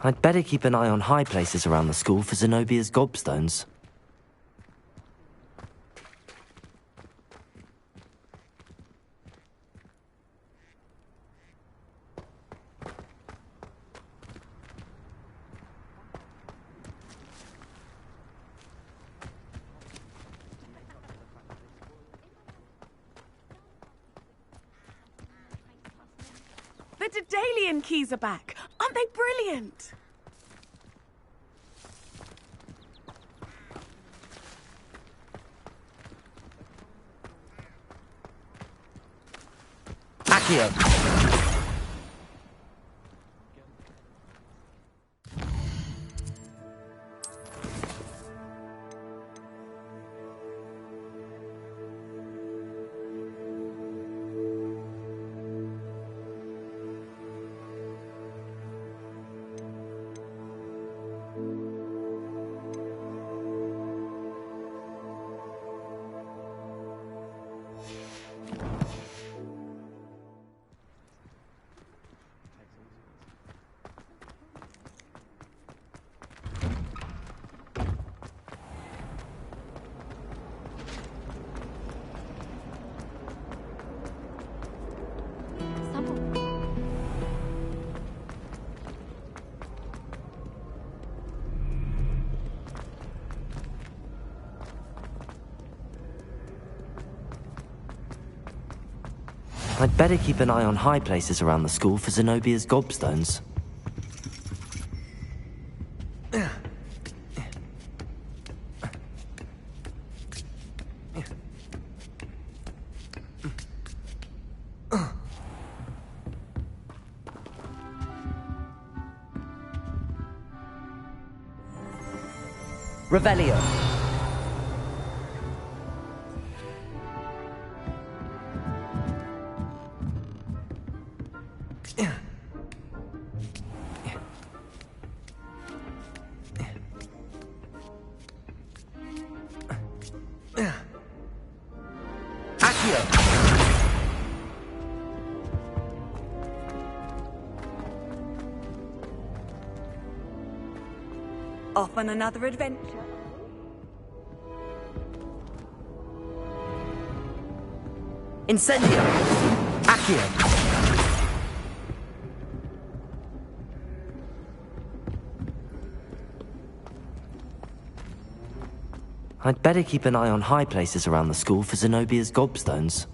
I'd better keep an eye on high places around the school for Zenobia's gobstones. The Daedalian keys are back. Aren't they brilliant? Accio! I'd better keep an eye on high places around the school for Zenobia's gobstones. Revelio. Off on another adventure. Incendio! Accio! I'd better keep an eye on high places around the school for Zenobia's gobstones.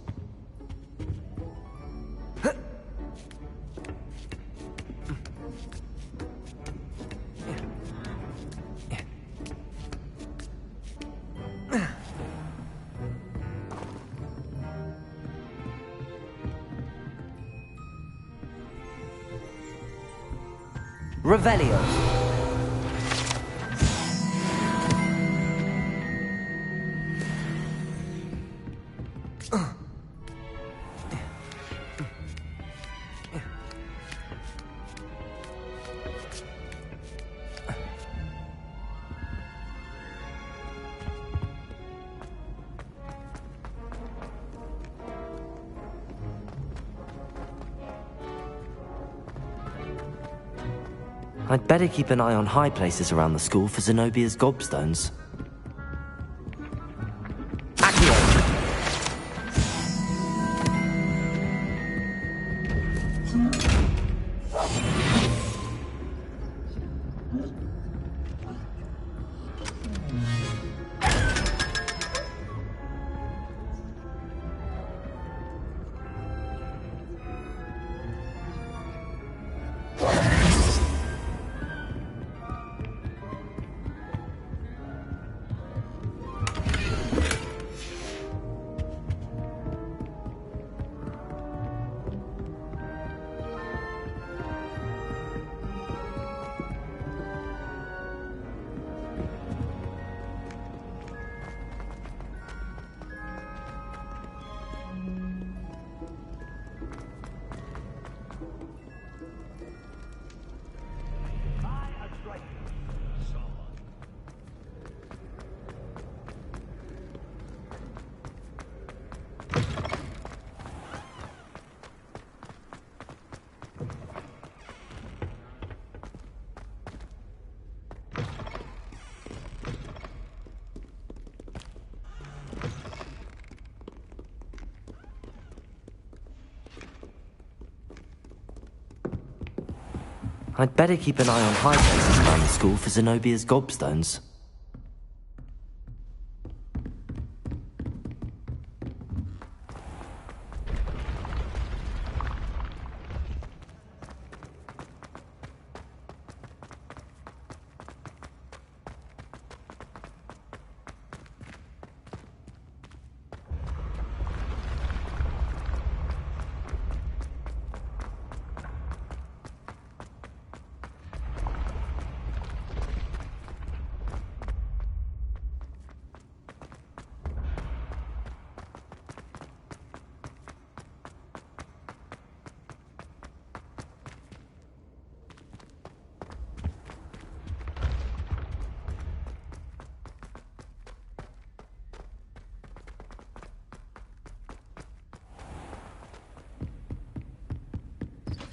Revelio. I'd better keep an eye on high places around the school for Zenobia's gobstones. I'd better keep an eye on high places around the school for Zenobia's gobstones.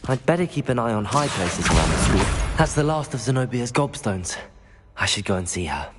I'd better keep an eye on high places around the school. That's the last of Zenobia's gobstones. I should go and see her.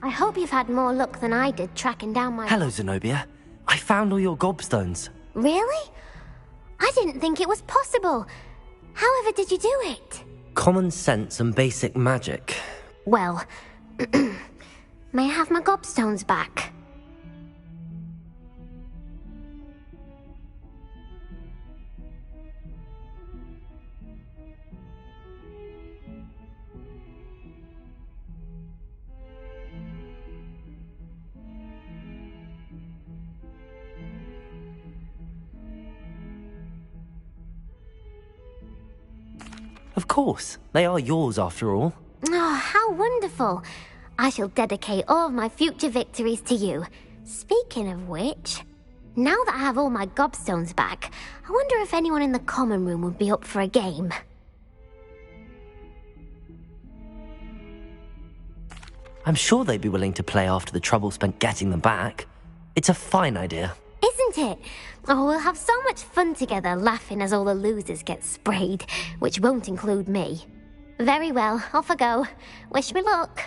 I hope you've had more luck than I did tracking down my... Hello, Zenobia. I found all your gobstones. Really? I didn't think it was possible. However did you do it? Common sense and basic magic. Well, may I have my gobstones back? Of course. They are yours after all. Oh, how wonderful. I shall dedicate all of my future victories to you. Speaking of which, now that I have all my gobstones back, I wonder if anyone in the common room would be up for a game. I'm sure they'd be willing to play after the trouble spent getting them back. It's a fine idea. Isn't it? Oh, we'll have so much fun together laughing as all the losers get sprayed, which won't include me. Very well, off I go. Wish me luck.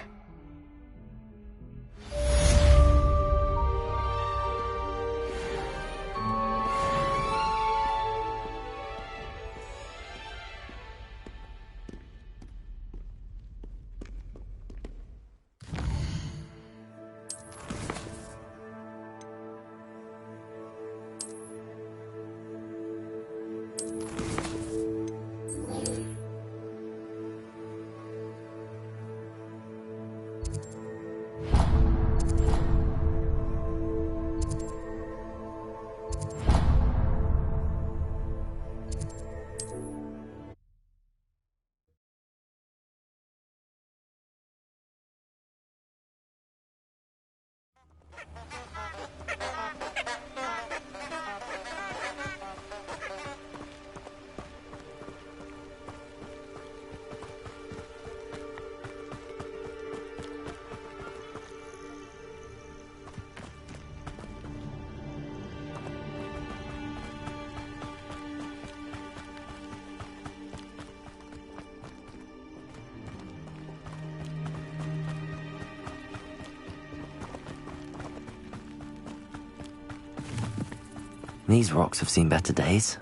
These rocks have seen better days.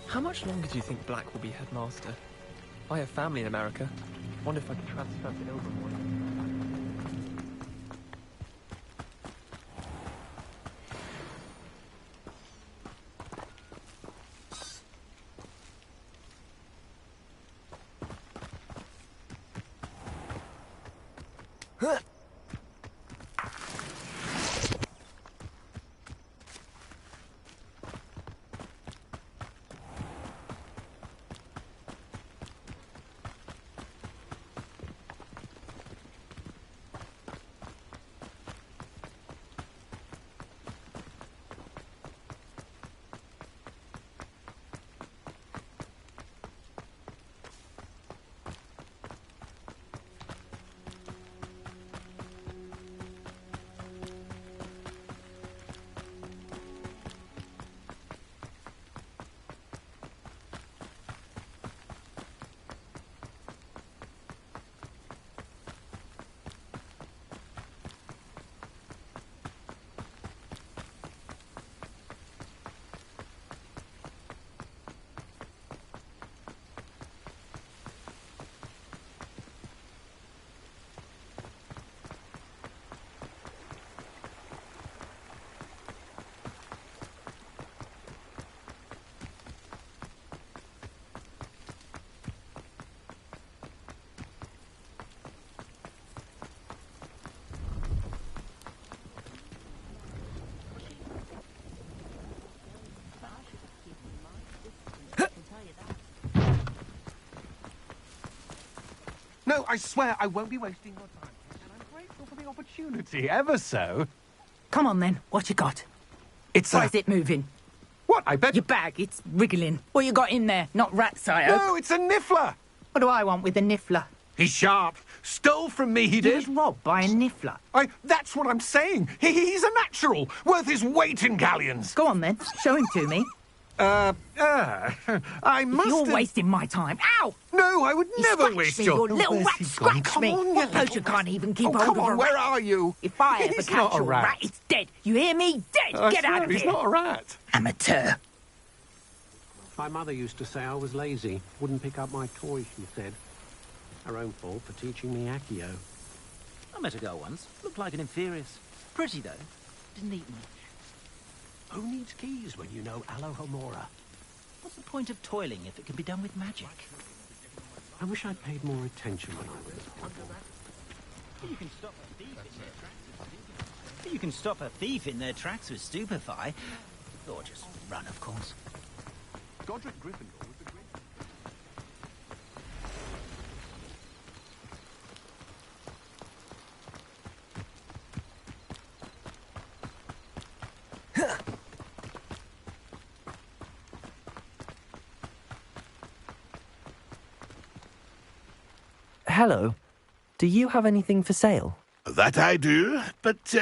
How much longer do you think Black will be headmaster? I have family in America. Wonder if I can transfer it over more. no, I swear I won't be wasting your time. And I'm grateful for the opportunity, ever so. Come on then, what you got? It's Why is it moving? What, I bet... Your bag, it's wriggling. What you got in there? Not rats, I hope. No, it's a niffler! What do I want with a niffler? He's sharp. Stole from me, he did. He was robbed by a niffler. That's what I'm saying. He's a natural, worth his weight in galleons. Go on then, show him to me. I must You're have... wasting my time. Ow! No, I would never waste me, your... You little rat, scratch me. What poacher can't even keep hold come of on, a where rat? are you? If I ever He's catch not a your rat. rat, it's dead. You hear me? Dead. I Get out swear, of he's here. not a rat. Amateur. My mother used to say I was lazy. Wouldn't pick up my toys, she said. Her own fault for teaching me Accio. I met a girl once. Looked like an inferius. Pretty, though. Didn't eat much. Who needs keys when you know Alohomora? What's the point of toiling if it can be done with magic? I wish I'd paid more attention when I was You can stop a thief in their tracks. You can stop a thief in their tracks with stupefy. Or just run, of course. Godric Gryffindor was the great... Hello. Do you have anything for sale? That I do, but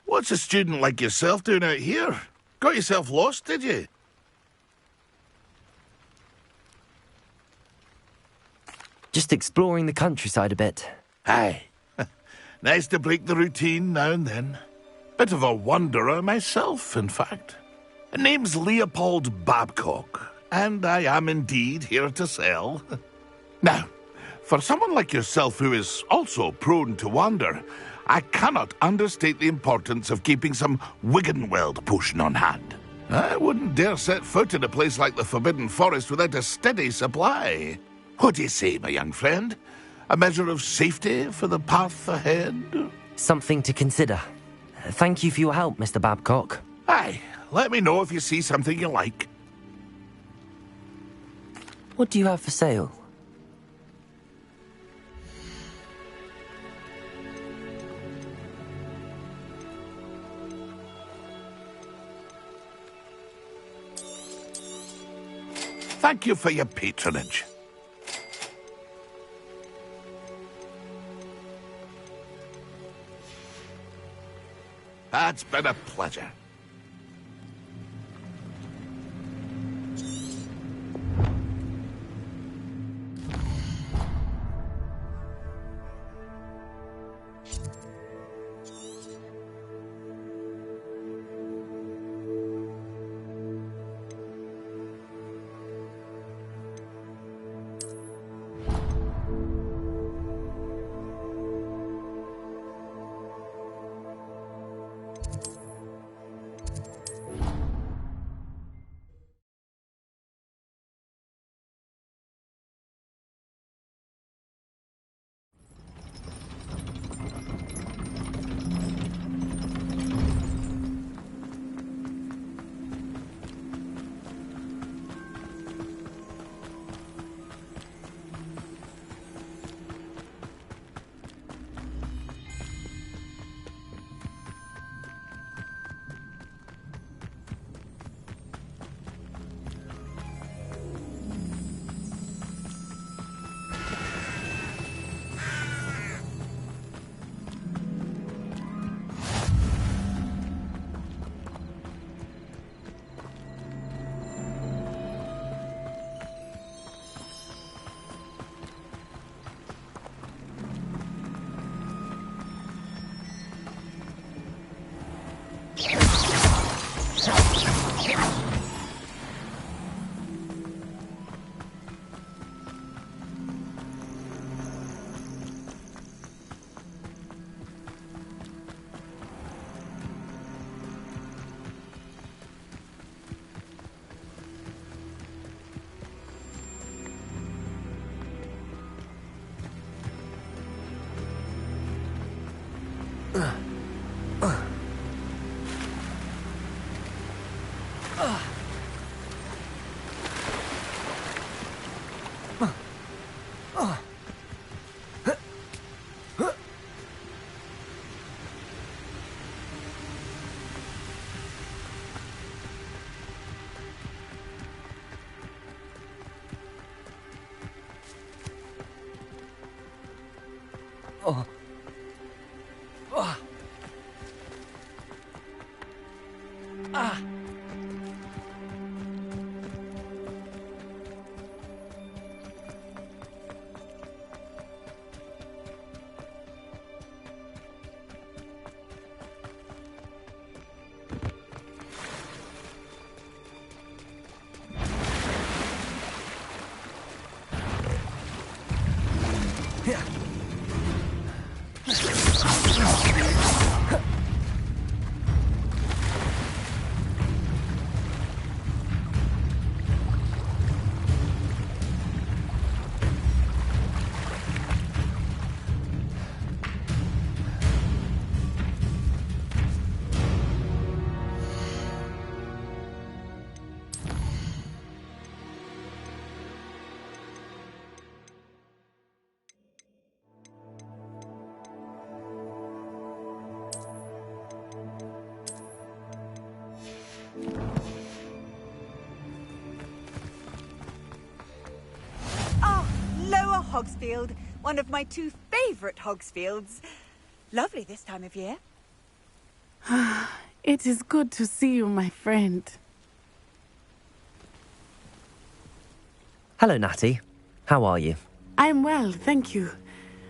what's a student like yourself doing out here? Got yourself lost, did you? Just exploring the countryside a bit. Aye. Nice to break the routine now and then. Bit of a wanderer myself, in fact. Name's Leopold Babcock, and I am indeed here to sell. Now, for someone like yourself who is also prone to wander, I cannot understate the importance of keeping some Wiggenweld potion on hand. I wouldn't dare set foot in a place like the Forbidden Forest without a steady supply. What do you say, my young friend? A measure of safety for the path ahead? Something to consider. Thank you for your help, Mr. Babcock. Aye, let me know if you see something you like. What do you have for sale? Thank you for your patronage. It's been a pleasure. Oh. Oh. Ah. Hogsfield, one of my 2 favourite Hogsfields. Lovely this time of year. It is good to see you, my friend. Hello, Natty. How are you? I'm well, thank you.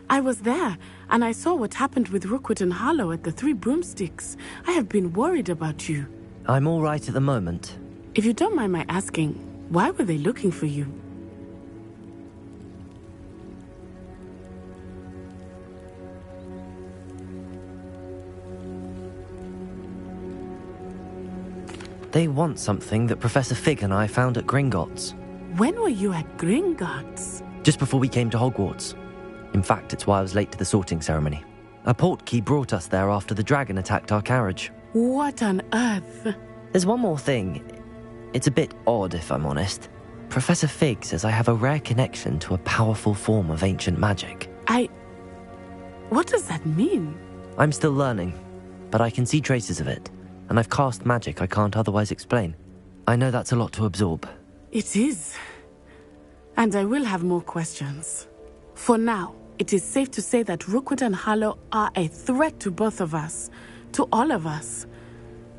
I was there, and I saw what happened with Rookwood and Harlow at the Three Broomsticks. I have been worried about you. I'm all right at the moment. If you don't mind my asking, why were they looking for you? They want something that Professor Fig and I found at Gringotts. When were you at Gringotts? Just before we came to Hogwarts. In fact, it's why I was late to the sorting ceremony. A portkey brought us there after the dragon attacked our carriage. What on earth? There's one more thing. It's a bit odd, if I'm honest. Professor Fig says I have a rare connection to a powerful form of ancient magic. What does that mean? I'm still learning, but I can see traces of it. And I've cast magic I can't otherwise explain. I know that's a lot to absorb. It is. And I will have more questions. For now, it is safe to say that Rookwood and Harlow are a threat to both of us. To all of us.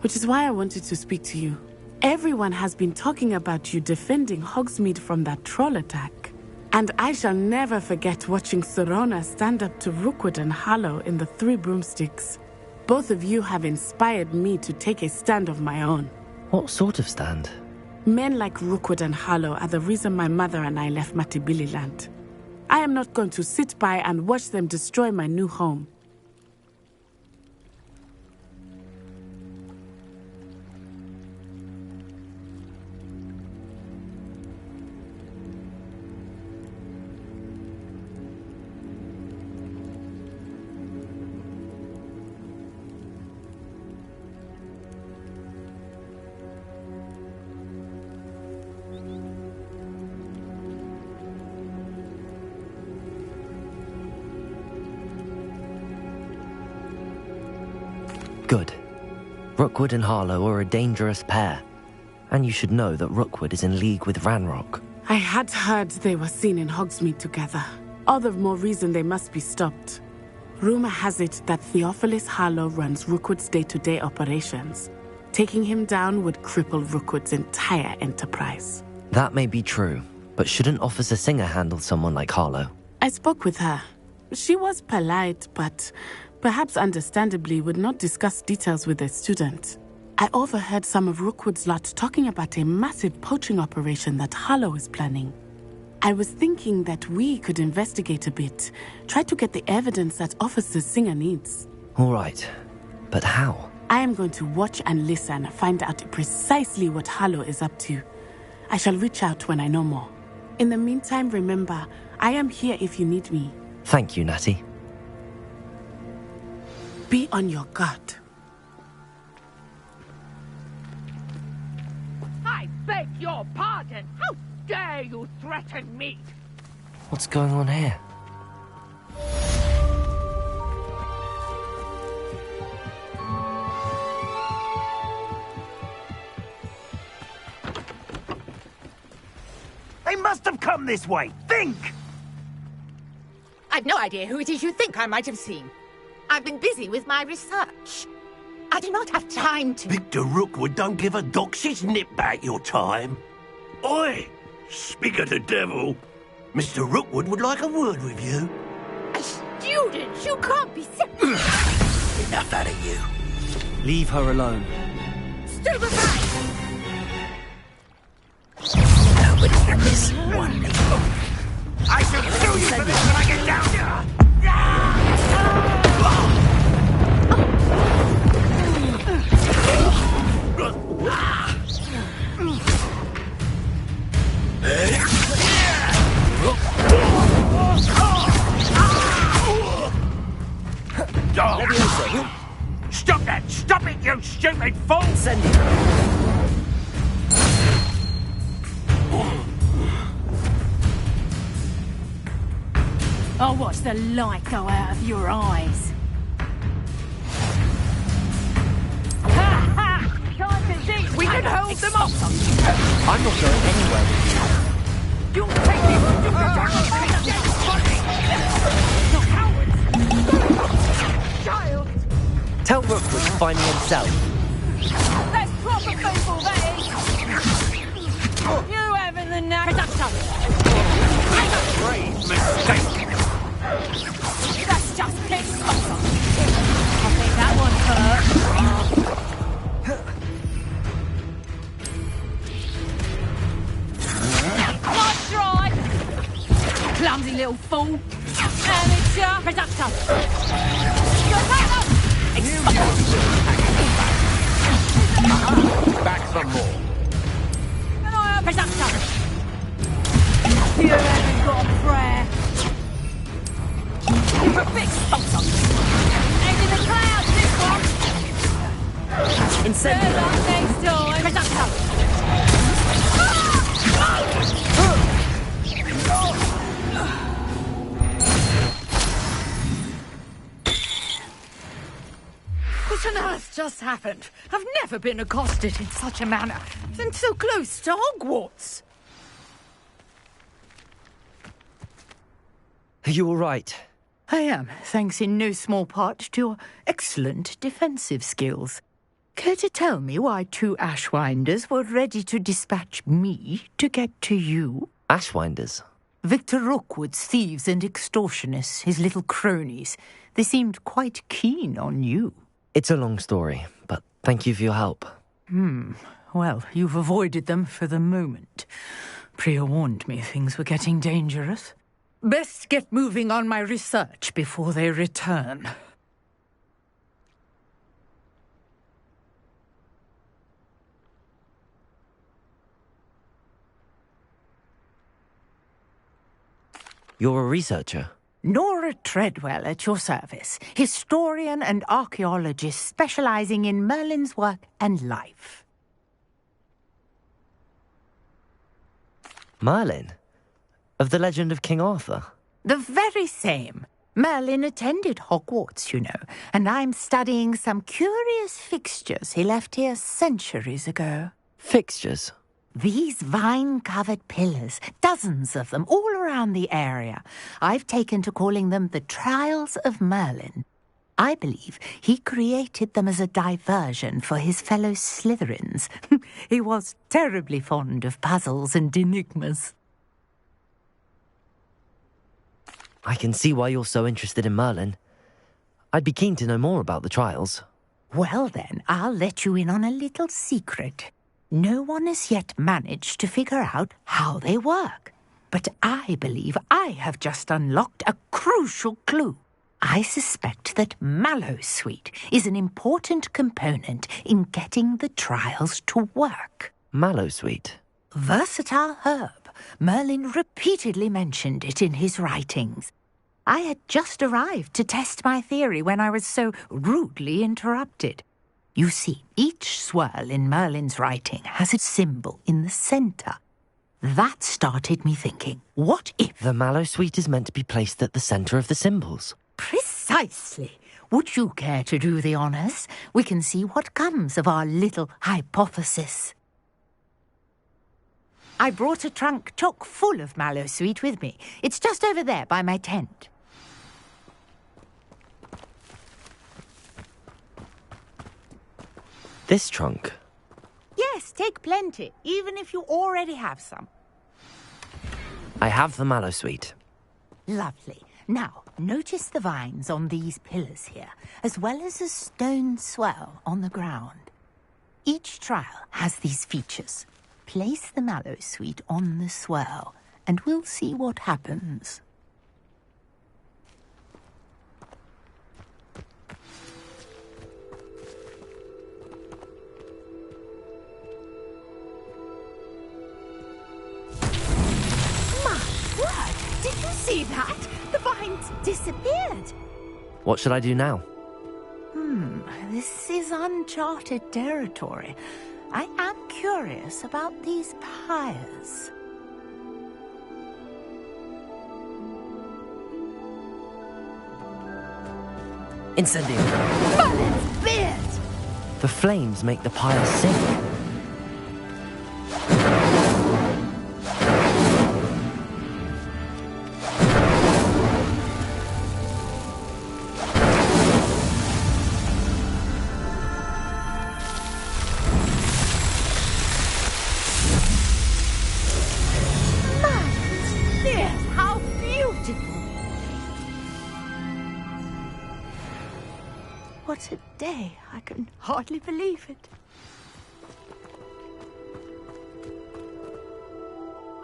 Which is why I wanted to speak to you. Everyone has been talking about you defending Hogsmeade from that troll attack. And I shall never forget watching Serona stand up to Rookwood and Harlow in the Three Broomsticks. Both of you have inspired me to take a stand of my own. What sort of stand? Men like Rookwood and Harlow are the reason my mother and I left Matibililand. I am not going to sit by and watch them destroy my new home. Good. Rookwood and Harlow are a dangerous pair. And you should know that Rookwood is in league with Ranrock. I had heard they were seen in Hogsmeade together. All the more reason they must be stopped. Rumor has it that Theophilus Harlow runs Rookwood's day-to-day operations. Taking him down would cripple Rookwood's entire enterprise. That may be true, but shouldn't Officer Singer handle someone like Harlow? I spoke with her. She was polite, but perhaps understandably would not discuss details with a student. I overheard some of Rookwood's lot talking about a massive poaching operation that Harlow is planning. I was thinking that we could investigate a bit, try to get the evidence that Officer Singer needs. All right, but how? I am going to watch and listen, find out precisely what Harlow is up to. I shall reach out when I know more. In the meantime, remember, I am here if you need me. Thank you, Natty. Be on your guard. I beg your pardon. How dare you threaten me? What's going on here? They must have come this way. Think! I've no idea who it is you think I might have seen. I've been busy with my research. I do not have time to... Victor Rookwood don't give a doxy's nip back your time. Oi! Speak of the devil. Mr. Rookwood would like a word with you. A student? You can't be Enough out of you. Leave her alone. Stupefy! Nobody can miss one little. I shall sue you for this when I get down here! Stop that! Stop it, you stupid fool! Send it. I'll watch the light go out of your eyes. Ha ha! Constantine, we can hold them off! I'm not going anywhere with you. You'll take this stupid cowards! Child! Tell Rookwood to find me himself. That's proper people, that is. You having the knack? Grave mistake. That's just piss. I think that one hurt. Nice try. Clumsy little fool. Amateur. Reductor. Back some more. Reductor. You haven't got a prayer. You're a big sponsor. And in the clouds, this one. Incendiary. Turn up next time. Reductor. What on earth just happened? I've never been accosted in such a manner, and so close to Hogwarts. Are you all right? I am, thanks in no small part to your excellent defensive skills. Care to tell me why 2 Ashwinders were ready to dispatch me to get to you? Ashwinders? Victor Rookwood's thieves and extortionists, his little cronies. They seemed quite keen on you. It's a long story, but thank you for your help. Well, you've avoided them for the moment. Priya warned me things were getting dangerous. Best get moving on my research before they return. You're a researcher? Nora Treadwell at your service, historian and archaeologist specializing in Merlin's work and life. Merlin? Of the legend of King Arthur? The very same. Merlin attended Hogwarts, you know, and I'm studying some curious fixtures he left here centuries ago. Fixtures? These vine-covered pillars, dozens of them, all around the area. I've taken to calling them the Trials of Merlin. I believe he created them as a diversion for his fellow Slytherins. He was terribly fond of puzzles and enigmas. I can see why you're so interested in Merlin. I'd be keen to know more about the trials. Well then, I'll let you in on a little secret. No one has yet managed to figure out how they work. But I believe I have just unlocked a crucial clue. I suspect that Mallowsweet is an important component in getting the trials to work. Mallowsweet? Versatile herb. Merlin repeatedly mentioned it in his writings. I had just arrived to test my theory when I was so rudely interrupted. You see, each swirl in Merlin's writing has a symbol in the centre. That started me thinking, what if... The Mallowsweet is meant to be placed at the centre of the symbols. Precisely. Would you care to do the honours? We can see what comes of our little hypothesis. I brought a trunk chock full of Mallowsweet with me. It's just over there by my tent. This trunk? Yes, take plenty, even if you already have some. I have the mallow sweet. Lovely. Now, notice the vines on these pillars here, as well as a stone swell on the ground. Each trial has these features. Place the mallow sweet on the swell, and we'll see what happens. Did you see that? The vines disappeared. What should I do now? This is uncharted territory. I am curious about these pyres. Incendio! Merlin's beard! The flames make the pyre sink. What a day. I can hardly believe it.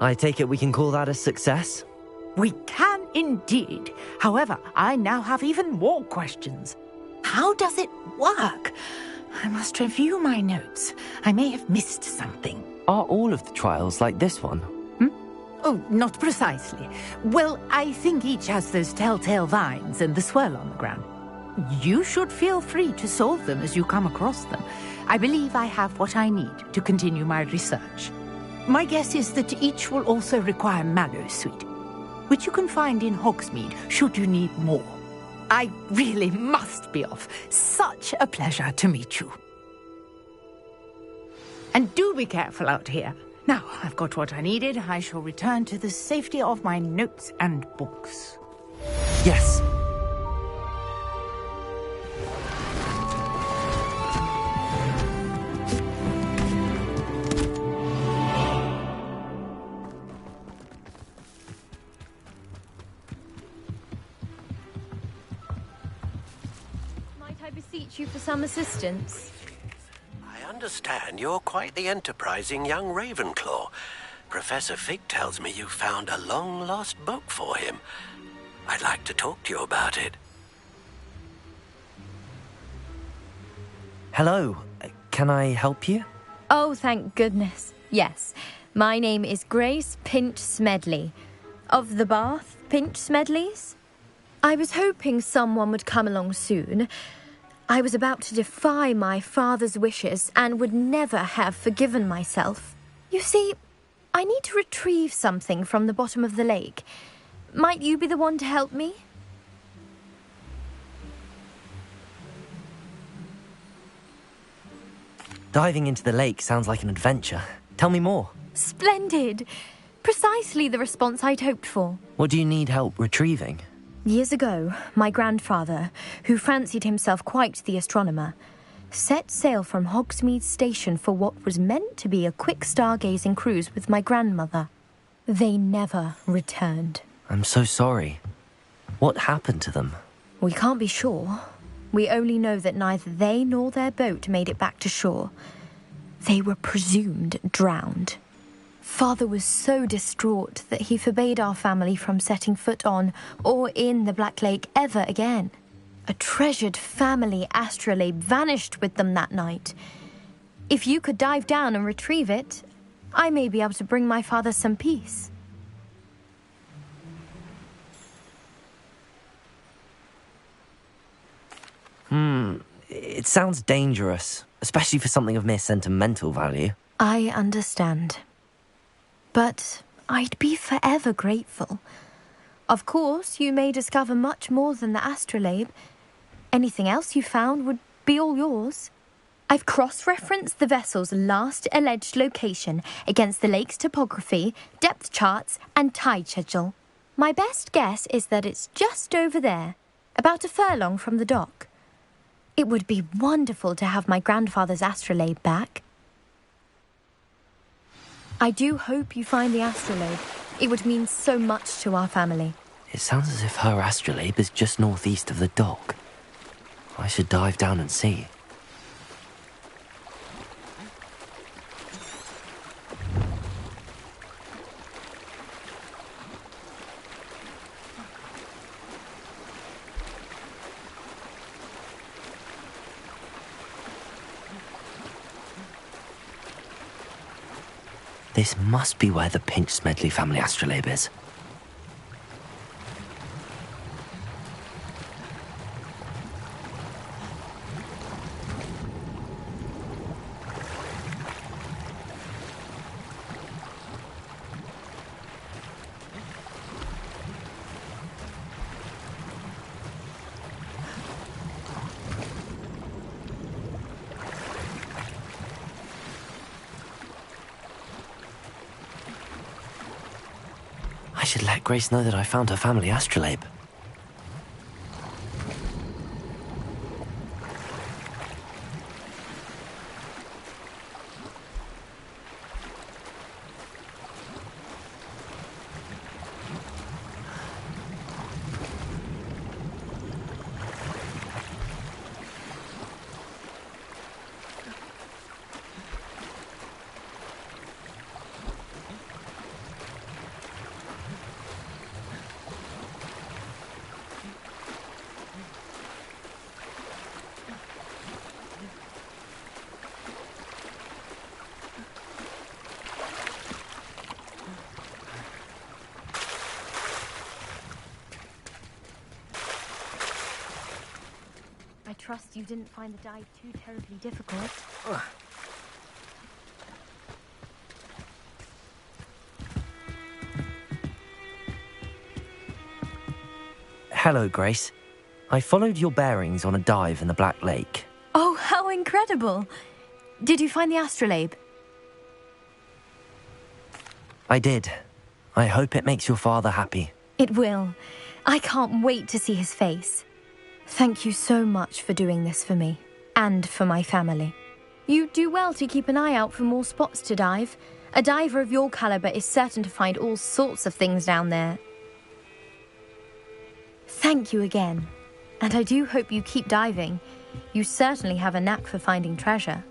I take it we can call that a success? We can indeed. However, I now have even more questions. How does it work? I must review my notes. I may have missed something. Are all of the trials like this one? Oh, not precisely. Well, I think each has those telltale vines and the swirl on the ground. You should feel free to solve them as you come across them. I believe I have what I need to continue my research. My guess is that each will also require mallow sweet, which you can find in Hogsmeade should you need more. I really must be off. Such a pleasure to meet you. And do be careful out here. Now, I've got what I needed. I shall return to the safety of my notes and books. Yes. Might I beseech you for some assistance? I understand you're quite the enterprising young Ravenclaw. Professor Fig tells me you found a long-lost book for him. I'd like to talk to you about it. Hello. Can I help you? Oh, thank goodness. Yes. My name is Grace Pinch Smedley. Of the Bath Pinch Smedleys? I was hoping someone would come along soon. I was about to defy my father's wishes and would never have forgiven myself. You see, I need to retrieve something from the bottom of the lake. Might you be the one to help me? Diving into the lake sounds like an adventure. Tell me more. Splendid! Precisely the response I'd hoped for. What do you need help retrieving? Years ago, my grandfather, who fancied himself quite the astronomer, set sail from Hogsmeade Station for what was meant to be a quick stargazing cruise with my grandmother. They never returned. I'm so sorry. What happened to them? We can't be sure. We only know that neither they nor their boat made it back to shore. They were presumed drowned. Father was so distraught that he forbade our family from setting foot on or in the Black Lake ever again. A treasured family astrolabe vanished with them that night. If you could dive down and retrieve it, I may be able to bring my father some peace. It sounds dangerous, especially for something of mere sentimental value. I understand. But I'd be forever grateful. Of course, you may discover much more than the astrolabe. Anything else you found would be all yours. I've cross-referenced the vessel's last alleged location against the lake's topography, depth charts, and tide schedule. My best guess is that it's just over there, about a furlong from the dock. It would be wonderful to have my grandfather's astrolabe back. I do hope you find the astrolabe. It would mean so much to our family. It sounds as if her astrolabe is just northeast of the dock. I should dive down and see. This must be where the Pinch Smedley family astrolabe is. I should let Grace know that I found her family astrolabe. I trust you didn't find the dive too terribly difficult. Hello, Grace. I followed your bearings on a dive in the Black Lake. Oh, how incredible! Did you find the astrolabe? I did. I hope it makes your father happy. It will. I can't wait to see his face. Thank you so much for doing this for me, and for my family. You do well to keep an eye out for more spots to dive. A diver of your caliber is certain to find all sorts of things down there. Thank you again, and I do hope you keep diving. You certainly have a knack for finding treasure.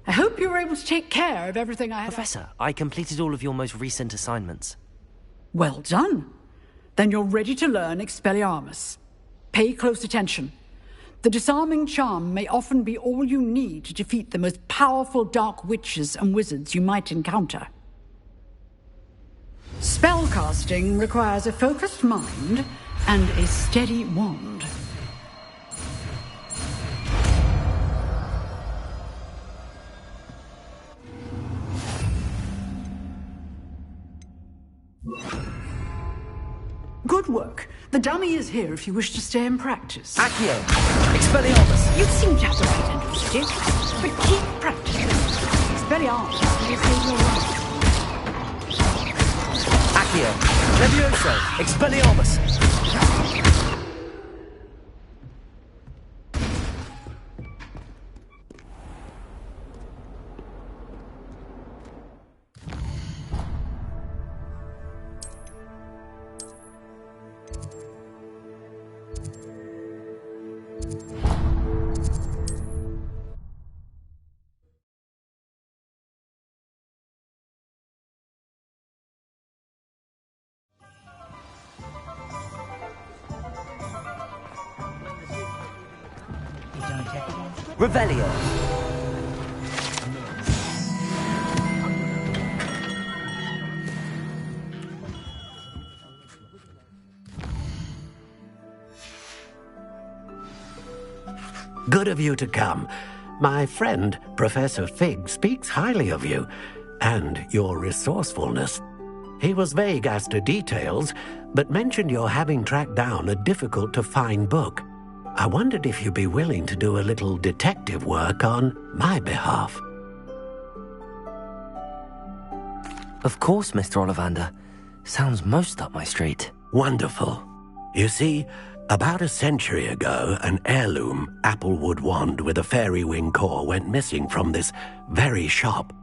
I hope you were able to take care of everything I had. Professor, I completed all of your most recent assignments. Well done. Then you're ready to learn Expelliarmus. Pay close attention. The disarming charm may often be all you need to defeat the most powerful dark witches and wizards you might encounter. Spellcasting requires a focused mind and a steady wand. Good work. The dummy is here if you wish to stay and practice. Accio! Expelliarmus! You seem to have the right initiative, but keep practicing. Expelliarmus will save your life. Accio! Levioso! Expelliarmus! Revelio. Good of you to come. My friend, Professor Fig, speaks highly of you and your resourcefulness. He was vague as to details, but mentioned your having tracked down a difficult-to-find book. I wondered if you'd be willing to do a little detective work on my behalf. Of course, Mr. Ollivander. Sounds most up my street. Wonderful. You see, about a century ago, an heirloom applewood wand with a fairy wing core went missing from this very shop.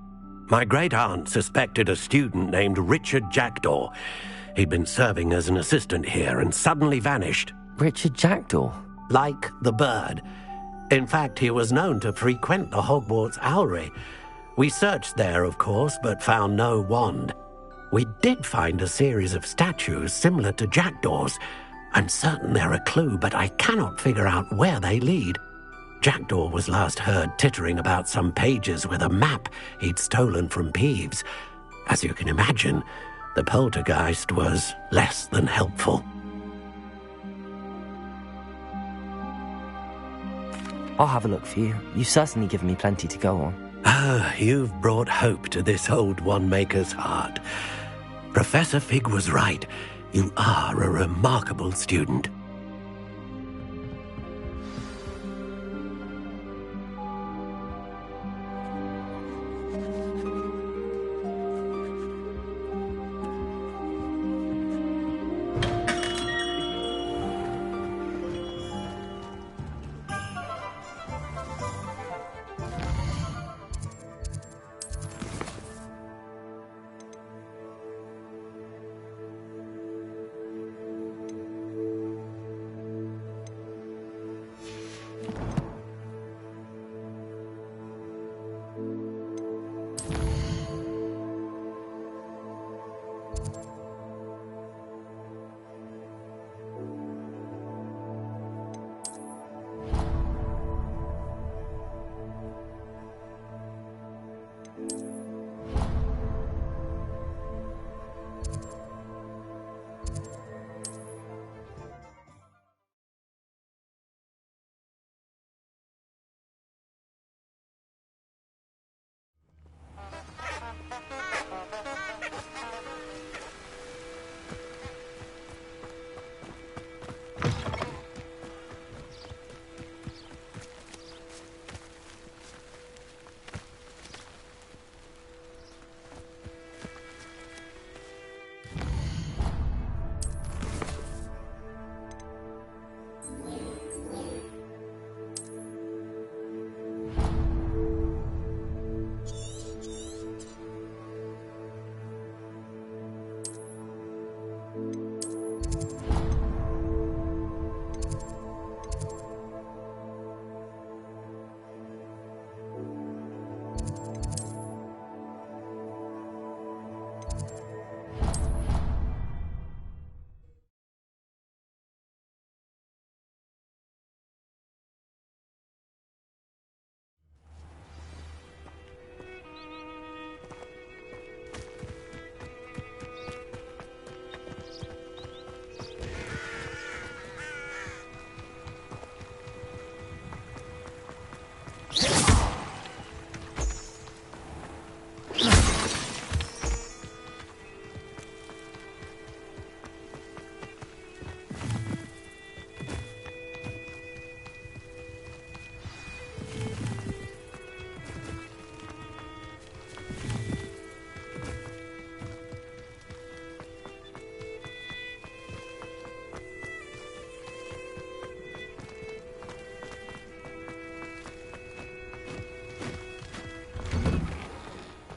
My great-aunt suspected a student named Richard Jackdaw. He'd been serving as an assistant here and suddenly vanished. Richard Jackdaw? Like the bird. In fact, he was known to frequent the Hogwarts Owlery. We searched there, of course, but found no wand. We did find a series of statues similar to Jackdaw's. I'm certain they're a clue, but I cannot figure out where they lead. Jackdaw was last heard tittering about some pages with a map he'd stolen from Peeves. As you can imagine, the poltergeist was less than helpful. I'll have a look for you. You've certainly given me plenty to go on. Ah, you've brought hope to this old one-maker's heart. Professor Fig was right. You are a remarkable student.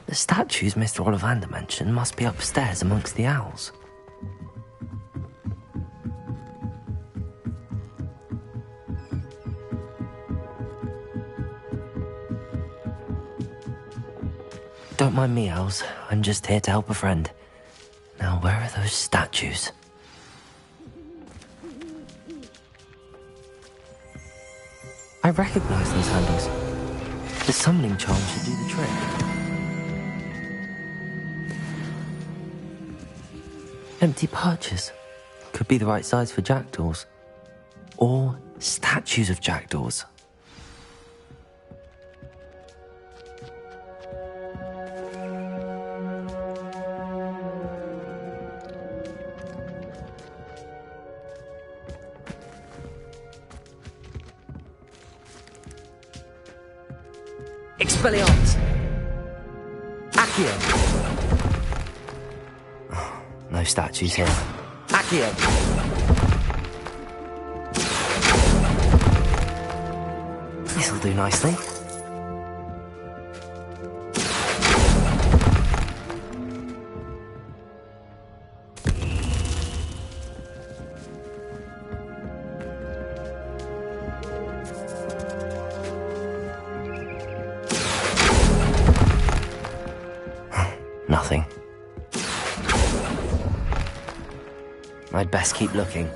The statues Mr. Ollivander mentioned must be upstairs amongst the owls. Don't mind me, owls. I'm just here to help a friend. Now, where are those statues? I recognize those handles. The summoning charm should do the trick. Empty perches. Could be the right size for jackdaws. Or statues of jackdaws. Expelliarmus! Accio! Oh, no statues here. Accio! This'll do nicely. Nothing. I'd best keep looking.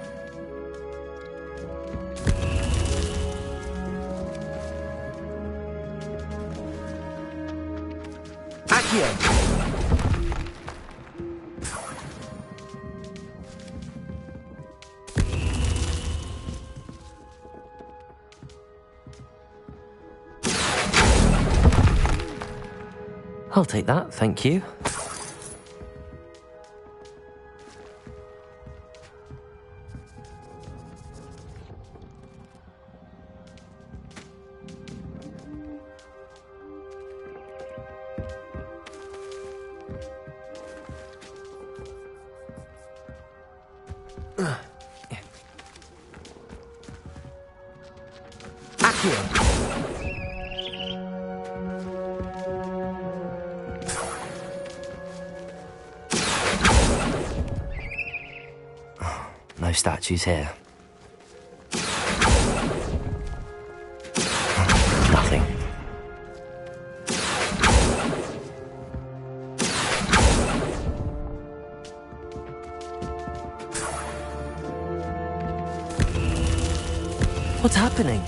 Accio! I'll take that, thank you. No statues here. Nothing. What's happening?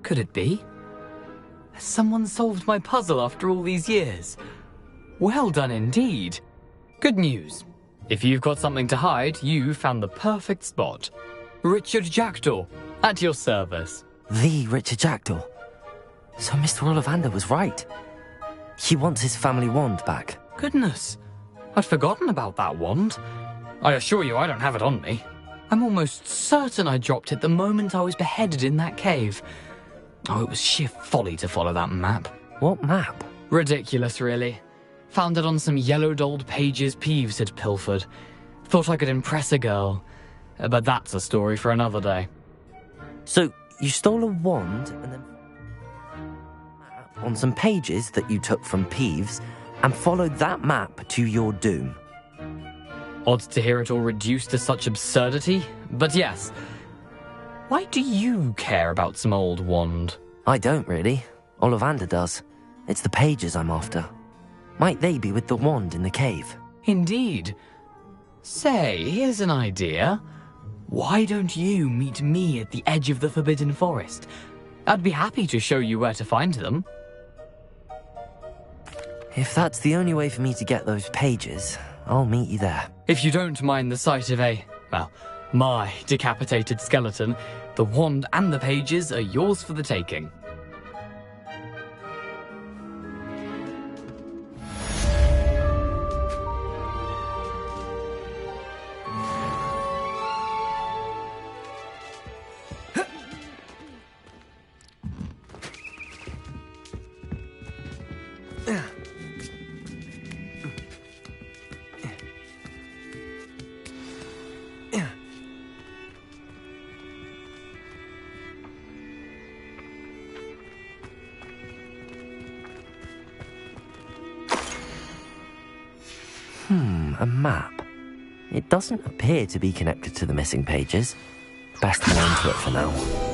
Could it be? Has someone solved my puzzle after all these years? Well done indeed. Good news. If you've got something to hide, you found the perfect spot. Richard Jackdaw, at your service. The Richard Jackdaw. So Mr. Ollivander was right. He wants his family wand back. Goodness, I'd forgotten about that wand. I assure you I don't have it on me. I'm almost certain I dropped it the moment I was beheaded in that cave. Oh, it was sheer folly to follow that map. What map? Ridiculous, really. Found it on some yellowed old pages Peeves had pilfered. Thought I could impress a girl. But that's a story for another day. So, you stole a wand and then on some pages that you took from Peeves and followed that map to your doom. Odd to hear it all reduced to such absurdity, but yes. Why do you care about some old wand? I don't really. Ollivander does. It's the pages I'm after. Might they be with the wand in the cave? Indeed. Say, here's an idea. Why don't you meet me at the edge of the Forbidden Forest? I'd be happy to show you where to find them. If that's the only way for me to get those pages, I'll meet you there. If you don't mind the sight of my decapitated skeleton, the wand and the pages are yours for the taking. A map. It doesn't appear to be connected to the missing pages. Best hang on to it for now.